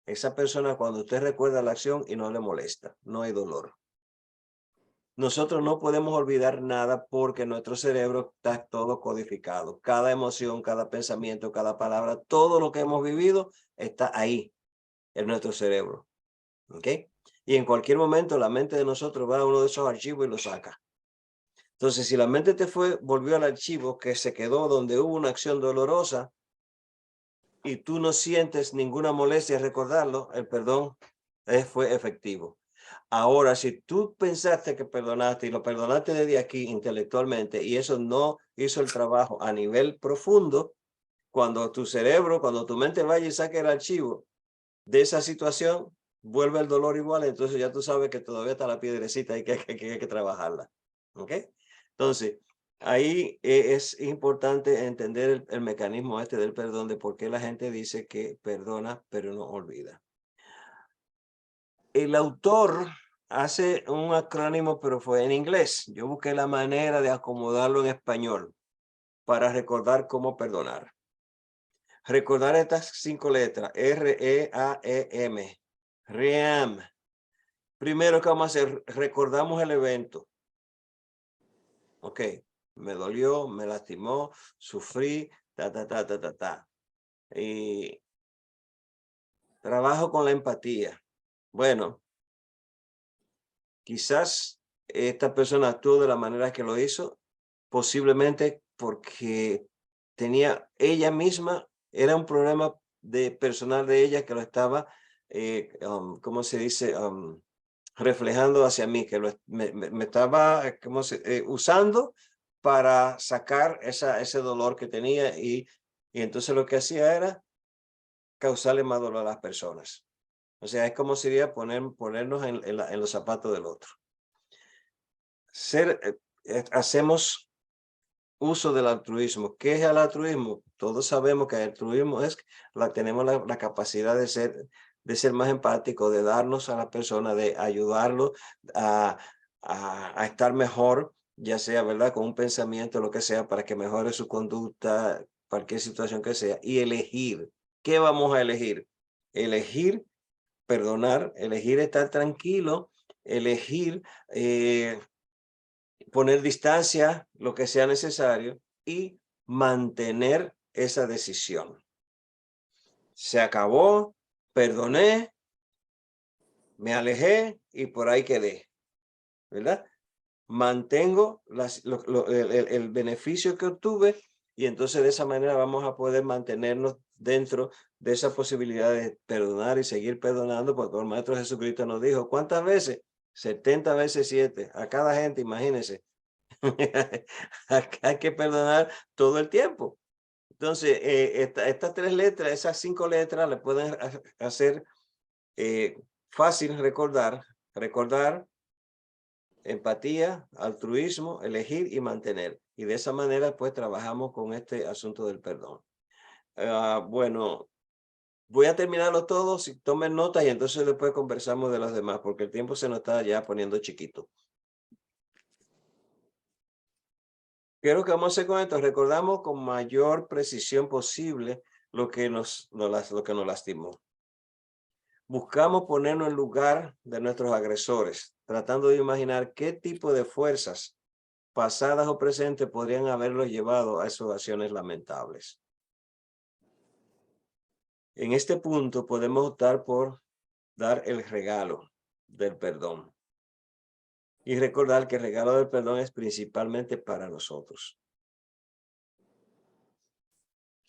esa persona cuando usted recuerda la acción y no le molesta, no hay dolor. Nosotros no podemos olvidar nada porque nuestro cerebro está todo codificado. Cada emoción, cada pensamiento, cada palabra, todo lo que hemos vivido está ahí. en nuestro cerebro. ¿Ok? Y en cualquier momento la mente de nosotros va a uno de esos archivos y lo saca. Entonces, si la mente volvió al archivo que se quedó donde hubo una acción dolorosa y tú no sientes ninguna molestia en recordarlo, el perdón fue efectivo. Ahora, si tú pensaste que perdonaste y lo perdonaste desde aquí intelectualmente y eso no hizo el trabajo a nivel profundo, cuando tu cerebro, cuando tu mente vaya y saque el archivo de esa situación, vuelve el dolor igual, entonces ya tú sabes que todavía está la piedrecita y que hay que trabajarla. ¿Ok? Entonces, ahí es importante entender el mecanismo del perdón, de por qué la gente dice que perdona pero no olvida. El autor hace un acrónimo, pero fue en inglés. Yo busqué la manera de acomodarlo en español para recordar cómo perdonar. Recordar estas 5 letras, R-E-A-E-M, REAM. Primero que vamos a hacer, recordamos el evento. Ok, me dolió, me lastimó, sufrí, Y trabajo con la empatía. Bueno, quizás esta persona actuó de la manera que lo hizo, posiblemente porque tenía ella misma, era un problema personal de ella que lo estaba, ¿cómo se dice? Reflejando hacia mí, que me estaba usando para sacar ese dolor que tenía y entonces lo que hacía era causarle más dolor a las personas. O sea, es como sería ponernos en los zapatos del otro. Hacemos uso del altruismo. ¿Qué es el altruismo? Todos sabemos que el altruismo es tenemos la capacidad de ser más empático, de darnos a la persona, de ayudarlo a estar mejor, ya sea, ¿verdad? Con un pensamiento, lo que sea, para que mejore su conducta, cualquier situación que sea, y elegir. ¿Qué vamos a elegir? Elegir perdonar, elegir estar tranquilo, elegir poner distancia, lo que sea necesario, y mantener esa decisión. Se acabó, perdoné, me alejé y por ahí quedé, ¿verdad? Mantengo el beneficio que obtuve y entonces de esa manera vamos a poder mantenernos dentro de esa posibilidad de perdonar y seguir perdonando, porque el Maestro Jesucristo nos dijo, ¿cuántas veces? 70 veces 7, a cada gente, imagínense. Hay que perdonar todo el tiempo. Entonces, estas 3 letras, esas 5 letras, le pueden hacer fácil recordar, empatía, altruismo, elegir y mantener. Y de esa manera, pues, trabajamos con este asunto del perdón. Bueno, voy a terminarlo todo, si tomen nota y entonces después conversamos de los demás, porque el tiempo se nos está ya poniendo chiquito. ¿Qué es lo que vamos a hacer con esto? Recordamos con mayor precisión posible lo que nos lastimó. Buscamos ponernos en lugar de nuestros agresores, tratando de imaginar qué tipo de fuerzas pasadas o presentes podrían haberlos llevado a esas acciones lamentables. En este punto podemos optar por dar el regalo del perdón y recordar que el regalo del perdón es principalmente para nosotros.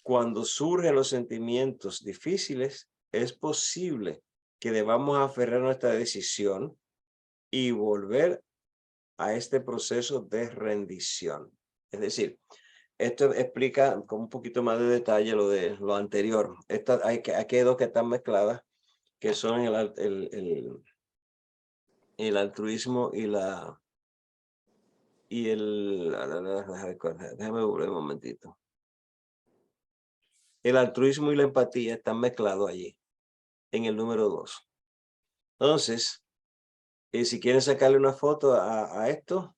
Cuando surgen los sentimientos difíciles, es posible que debamos aferrar nuestra decisión y volver a este proceso de rendición. Es decir, esto explica con un poquito más de detalle lo de lo anterior. Aquí hay 2 que están mezcladas, que son el altruismo y déjame volver un momentito. El altruismo y la empatía están mezclados allí, en el número 2. Entonces, si quieren sacarle una foto a esto,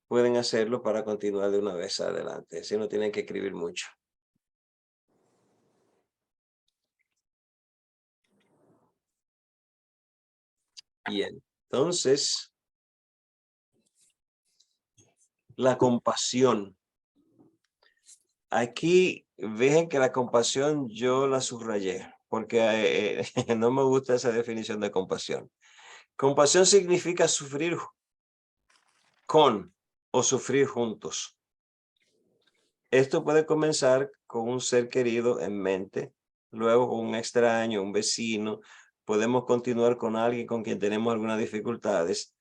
pueden hacerlo para continuar de una vez adelante. Así no tienen que escribir mucho. Bien, entonces, la compasión. Aquí ven que la compasión yo la subrayé. porque no me gusta esa definición de compasión. Compasión significa sufrir con o sufrir juntos. Esto puede comenzar con un ser querido en mente, luego con un extraño, un vecino. Podemos continuar con alguien con quien tenemos algunas dificultades,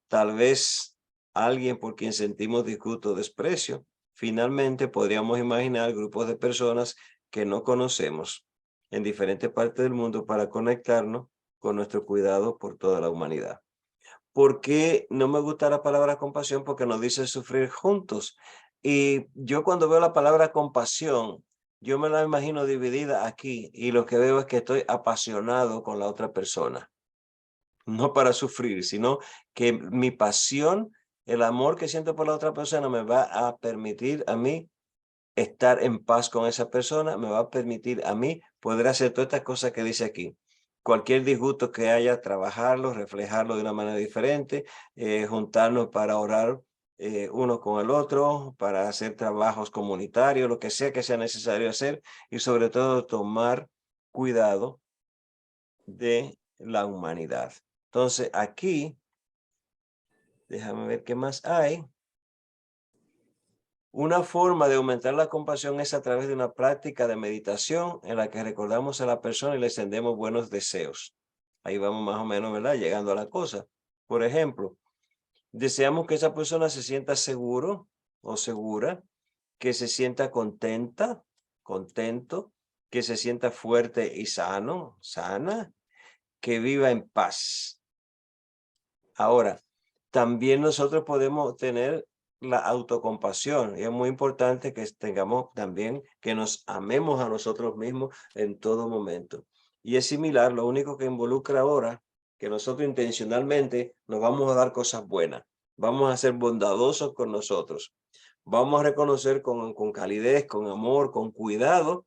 tal vez alguien por quien sentimos disgusto o desprecio. Finalmente, podríamos imaginar grupos de personas que no conocemos en diferentes partes del mundo para conectarnos con nuestro cuidado por toda la humanidad. ¿Por qué no me gusta la palabra compasión? Porque nos dice sufrir juntos. Y yo cuando veo la palabra compasión, yo me la imagino dividida aquí y lo que veo es que estoy apasionado con la otra persona. No para sufrir, sino que mi pasión, el amor que siento por la otra persona me va a permitir a mí estar en paz con esa persona, me va a permitir a mí poder hacer todas estas cosas que dice aquí. Cualquier disgusto que haya, trabajarlo, reflejarlo de una manera diferente, juntarnos para orar uno con el otro, para hacer trabajos comunitarios, lo que sea necesario hacer y sobre todo tomar cuidado de la humanidad. Entonces aquí, déjame ver qué más hay. Una forma de aumentar la compasión es a través de una práctica de meditación en la que recordamos a la persona y le extendemos buenos deseos. Ahí vamos más o menos, ¿verdad? Llegando a la cosa. Por ejemplo, deseamos que esa persona se sienta seguro o segura, que se sienta contenta, contento, que se sienta fuerte y sano, sana, que viva en paz. Ahora, también nosotros podemos tener la autocompasión y es muy importante que tengamos también que nos amemos a nosotros mismos en todo momento. Y es similar, lo único que involucra ahora que nosotros intencionalmente nos vamos a dar cosas buenas, vamos a ser bondadosos con nosotros, vamos a reconocer con calidez, con amor, con cuidado,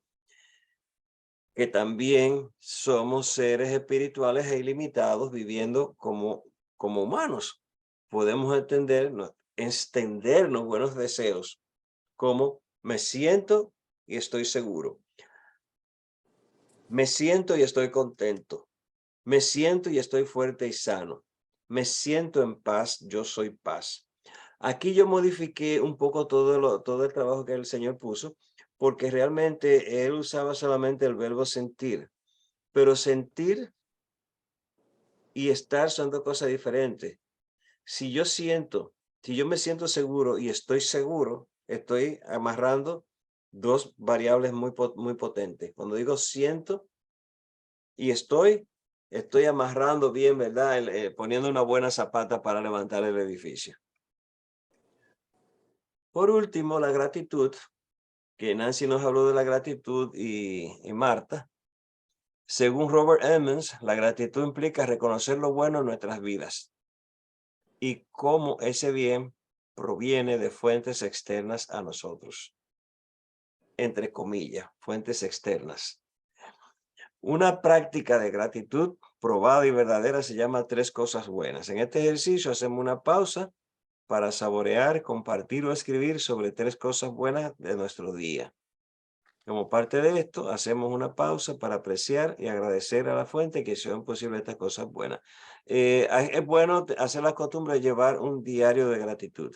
que también somos seres espirituales e ilimitados viviendo como humanos. Podemos extendernos buenos deseos, como me siento y estoy seguro. Me siento y estoy contento. Me siento y estoy fuerte y sano. Me siento en paz, yo soy paz. Aquí yo modifiqué un poco todo el trabajo que el Señor puso, porque realmente Él usaba solamente el verbo sentir, pero sentir y estar son dos cosas diferentes. Si yo me siento seguro y estoy seguro, estoy amarrando dos variables muy potentes. Cuando digo siento y estoy amarrando bien, ¿verdad? Poniendo una buena zapata para levantar el edificio. Por último, la gratitud, que Nancy nos habló de la gratitud y Marta. Según Robert Emmons, la gratitud implica reconocer lo bueno en nuestras vidas y cómo ese bien proviene de fuentes externas a nosotros. Entre comillas, fuentes externas. Una práctica de gratitud probada y verdadera se llama 3 cosas buenas. En este ejercicio hacemos una pausa para saborear, compartir o escribir sobre 3 cosas buenas de nuestro día. Como parte de esto, hacemos una pausa para apreciar y agradecer a la fuente que hicieron posible estas cosas buenas. Es bueno hacer la costumbre de llevar un diario de gratitud.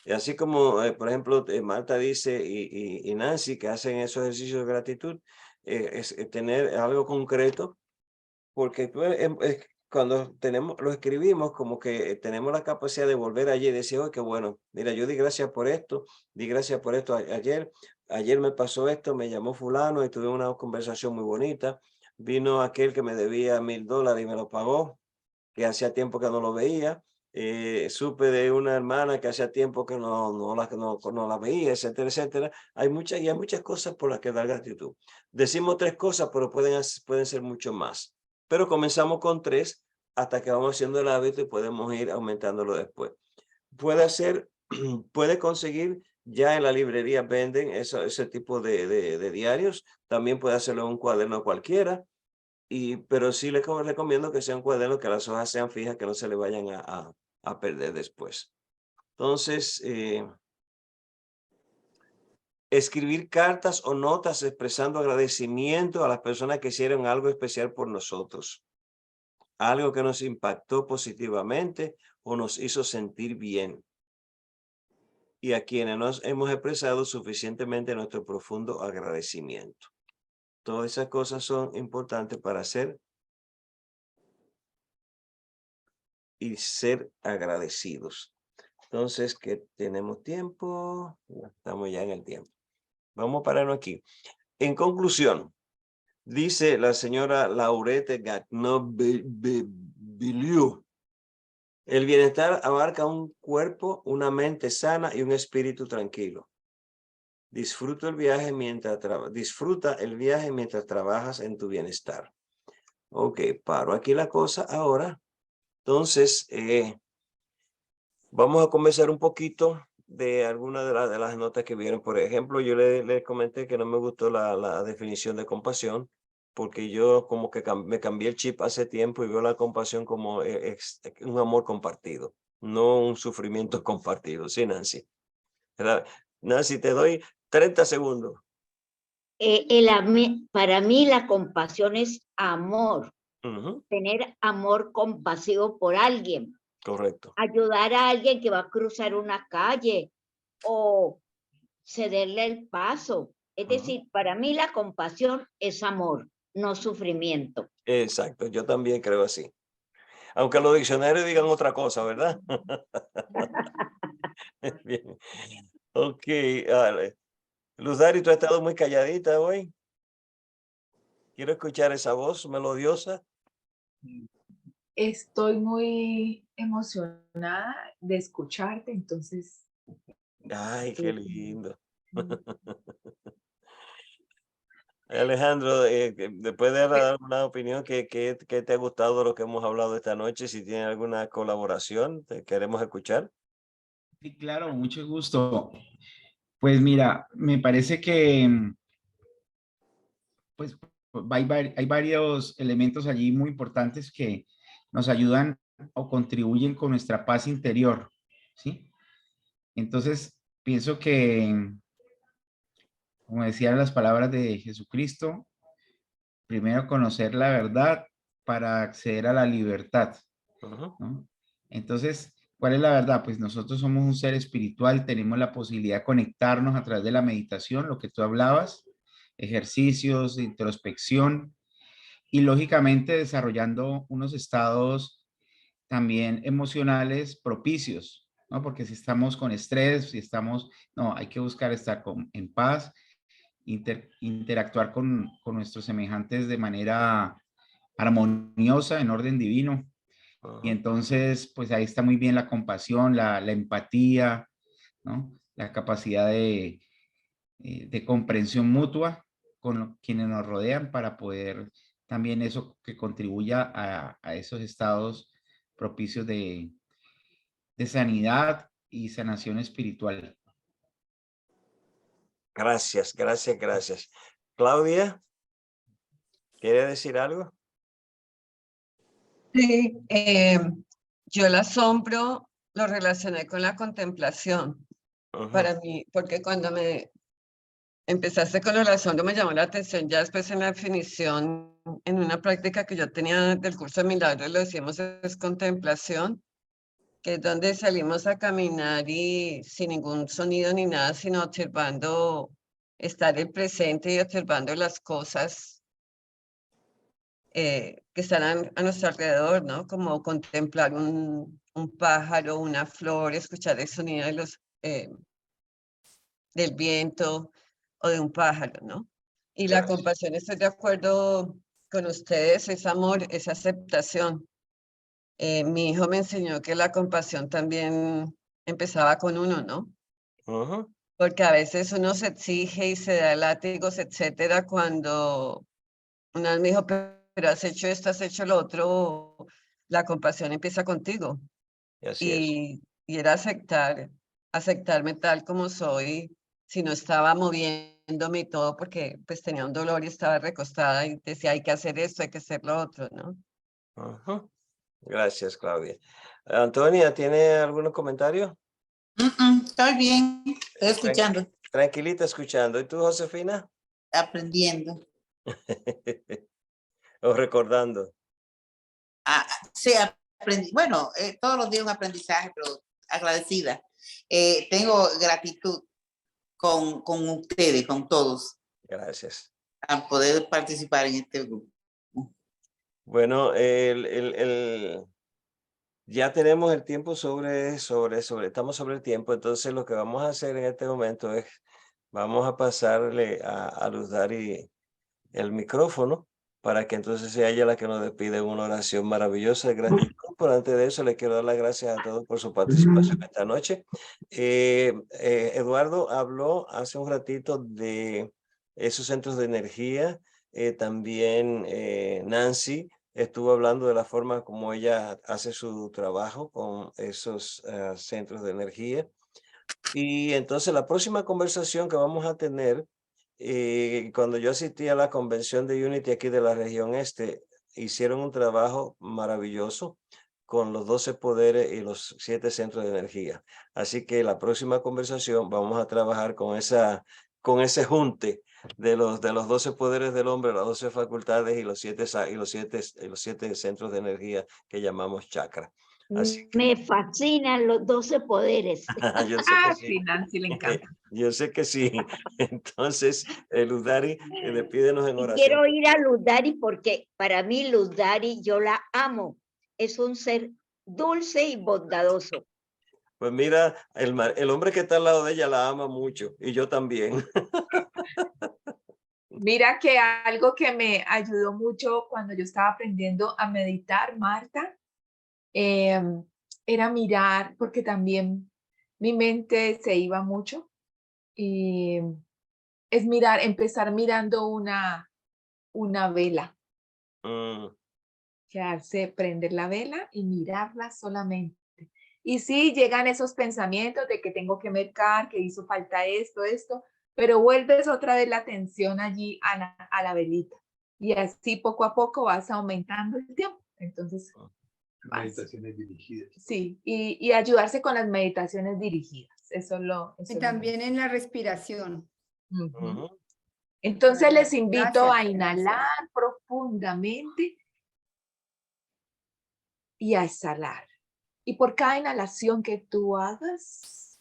Y así como, por ejemplo, Marta dice y Nancy que hacen esos ejercicios de gratitud, es tener algo concreto, porque pues, cuando lo escribimos, como que tenemos la capacidad de volver allí y decir, oh, qué bueno, mira, yo di gracias por esto, ayer me pasó esto, me llamó fulano y tuve una conversación muy bonita, vino aquel que me debía $1000 y me lo pagó, que hacía tiempo que no lo veía, supe de una hermana que hacía tiempo que no la veía, etcétera, etcétera. Hay muchas cosas por las que dar gratitud. Decimos 3 cosas, pero pueden ser mucho más. Pero comenzamos con 3 hasta que vamos haciendo el hábito y podemos ir aumentándolo después. Puede conseguir, ya en la librería venden ese tipo de diarios. También puede hacerlo en un cuaderno cualquiera. Pero sí les recomiendo que sea un cuaderno, que las hojas sean fijas, que no se le vayan a perder después. Entonces, escribir cartas o notas expresando agradecimiento a las personas que hicieron algo especial por nosotros, algo que nos impactó positivamente o nos hizo sentir bien, y a quienes nos hemos expresado suficientemente nuestro profundo agradecimiento. Todas esas cosas son importantes para hacer y ser agradecidos. Entonces, que tenemos tiempo, estamos ya en el tiempo. Vamos a pararnos aquí. En conclusión, dice la señora Laurette Gagnon-Beaulieu, el bienestar abarca un cuerpo, una mente sana y un espíritu tranquilo. Disfruta el viaje mientras trabajas en tu bienestar. Ok, paro aquí la cosa ahora. Entonces, vamos a conversar un poquito de algunas de las notas que vieron. Por ejemplo, yo le comenté que no me gustó la definición de compasión, porque yo como que me cambié el chip hace tiempo y veo la compasión como un amor compartido, no un sufrimiento compartido. Sí, Nancy. Nancy, te doy 30 segundos. Para mí la compasión es amor, tener amor compasivo por alguien. Correcto. Ayudar a alguien que va a cruzar una calle o cederle el paso. Es decir, para mí la compasión es amor, no sufrimiento. Exacto, yo también creo así. Aunque los diccionarios digan otra cosa, ¿verdad? Bien. Ok, Luz Dari, tú has estado muy calladita hoy. Quiero escuchar esa voz melodiosa. Estoy muy emocionada de escucharte, entonces. Ay, qué lindo. Alejandro, después de dar una opinión, ¿qué te ha gustado de lo que hemos hablado esta noche? Si tiene alguna colaboración, te queremos escuchar. Sí, claro, mucho gusto. Pues mira, me parece que pues, hay varios elementos allí muy importantes que nos ayudan o contribuyen con nuestra paz interior, ¿sí? Entonces, pienso que, como decían las palabras de Jesucristo, primero conocer la verdad para acceder a la libertad, ¿no? Entonces, ¿cuál es la verdad? Pues nosotros somos un ser espiritual, tenemos la posibilidad de conectarnos a través de la meditación, lo que tú hablabas, ejercicios de introspección y lógicamente desarrollando unos estados también emocionales propicios, ¿no? Porque si estamos con estrés, si estamos, no, hay que buscar estar en paz, interactuar con nuestros semejantes de manera armoniosa, en orden divino. Y entonces, pues ahí está muy bien la compasión, la empatía, ¿no? La capacidad de comprensión mutua con quienes nos rodean para poder también eso que contribuya a esos estados propicios de sanidad y sanación espiritual. Gracias, gracias, gracias. Claudia, ¿quiere decir algo? Sí, yo el asombro lo relacioné con la contemplación. Para mí, porque cuando me empezaste con el asombro me llamó la atención, ya después en la definición, en una práctica que yo tenía del curso de milagros, lo decíamos es contemplación, que es donde salimos a caminar y sin ningún sonido ni nada, sino observando, estar en presente y observando las cosas que están a nuestro alrededor, ¿no? Como contemplar un pájaro, una flor, escuchar el sonido de del viento o de un pájaro, ¿no? Y la compasión, estoy de acuerdo con ustedes, es amor, es aceptación. Mi hijo me enseñó que la compasión también empezaba con uno, ¿no? Porque a veces uno se exige y se da látigos, etcétera, cuando una vez me dijo, pero has hecho esto, has hecho lo otro, la compasión empieza contigo. Y era aceptarme tal como soy, si no estaba moviéndome y todo, porque pues tenía un dolor y estaba recostada y decía, hay que hacer esto, hay que hacer lo otro, ¿no? Gracias, Claudia. Antonia, ¿tiene algún comentario? Estoy bien, estoy escuchando. tranquilita escuchando. ¿Y tú, Josefina? Aprendiendo. O recordando. Sí, aprendí. Bueno, todos los días un aprendizaje, pero agradecida. Tengo gratitud con ustedes, con todos. Gracias. A poder participar en este grupo. Bueno, ya tenemos el tiempo estamos sobre el tiempo, entonces lo que vamos a hacer en este momento es, vamos a pasarle a Luz Dari el micrófono para que entonces sea ella la que nos despide en una oración maravillosa de gratitud. Pero antes de eso, le quiero dar las gracias a todos por su participación esta noche. Eduardo habló hace un ratito de esos centros de energía. También Nancy estuvo hablando de la forma como ella hace su trabajo con esos centros de energía. Y entonces la próxima conversación que vamos a tener, cuando yo asistí a la convención de Unity aquí de la región este, hicieron un trabajo maravilloso con los 12 poderes y los 7 centros de energía. Así que la próxima conversación vamos a trabajar con ese junte de los 12 poderes del hombre, las 12 facultades y los 7 centros de energía que llamamos chakra. Así que, me fascinan los 12 poderes. yo sé que sí. Sí, Nancy le encanta. Yo sé que sí. Entonces, Luz Dari, despídenos en Y oración. quiero ir a Luz Dari porque para mí Luz Dari, yo la amo. Es un ser dulce y bondadoso. Pues mira, el hombre que está al lado de ella la ama mucho y yo también. Mira que algo que me ayudó mucho cuando yo estaba aprendiendo a meditar, Marta, era mirar, porque también mi mente se iba mucho, y es mirar, empezar mirando una vela, quedarse, prender la vela y mirarla solamente. Y sí, llegan esos pensamientos de que tengo que mercar, que hizo falta esto, pero vuelves otra vez la atención allí a la velita. Y así poco a poco vas aumentando el tiempo. Entonces, Meditaciones dirigidas. sí, y ayudarse con las meditaciones dirigidas. Eso Y también en la respiración. Entonces les invito Gracias, a inhalar profundamente y a exhalar. Y por cada inhalación que tú hagas,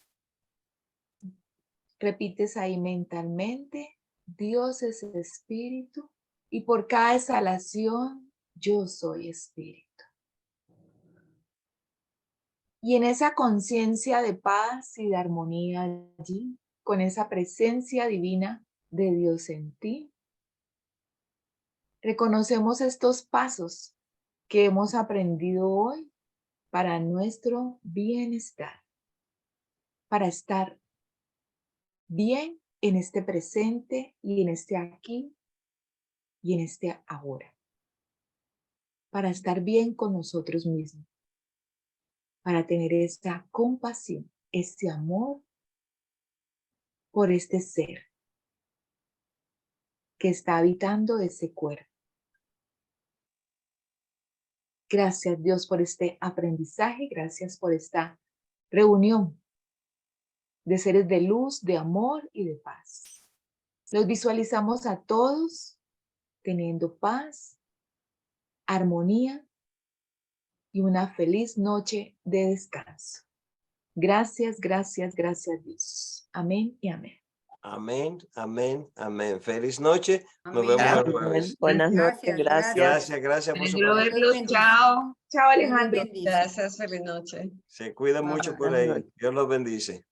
repites ahí mentalmente, Dios es espíritu. Y por cada exhalación, yo soy espíritu. Y en esa conciencia de paz y de armonía allí, con esa presencia divina de Dios en ti, reconocemos estos pasos que hemos aprendido hoy para nuestro bienestar, para estar bien en este presente y en este aquí y en este ahora, para estar bien con nosotros mismos, para tener esta compasión, este amor por este ser que está habitando ese cuerpo. Gracias, Dios, por este aprendizaje, gracias por esta reunión de seres de luz, de amor y de paz. Los visualizamos a todos teniendo paz, armonía y una feliz noche de descanso. Gracias, gracias, gracias, Dios. Amén y amén. Amén, amén, amén. Feliz noche. Nos Amén. vemos el Amén. jueves. Buenas noches, Gracias, gracias por su Quiero participación. verlos. Chao. Chao, Alejandro. Gracias, feliz noche. Se cuida mucho por ahí. Dios los bendice.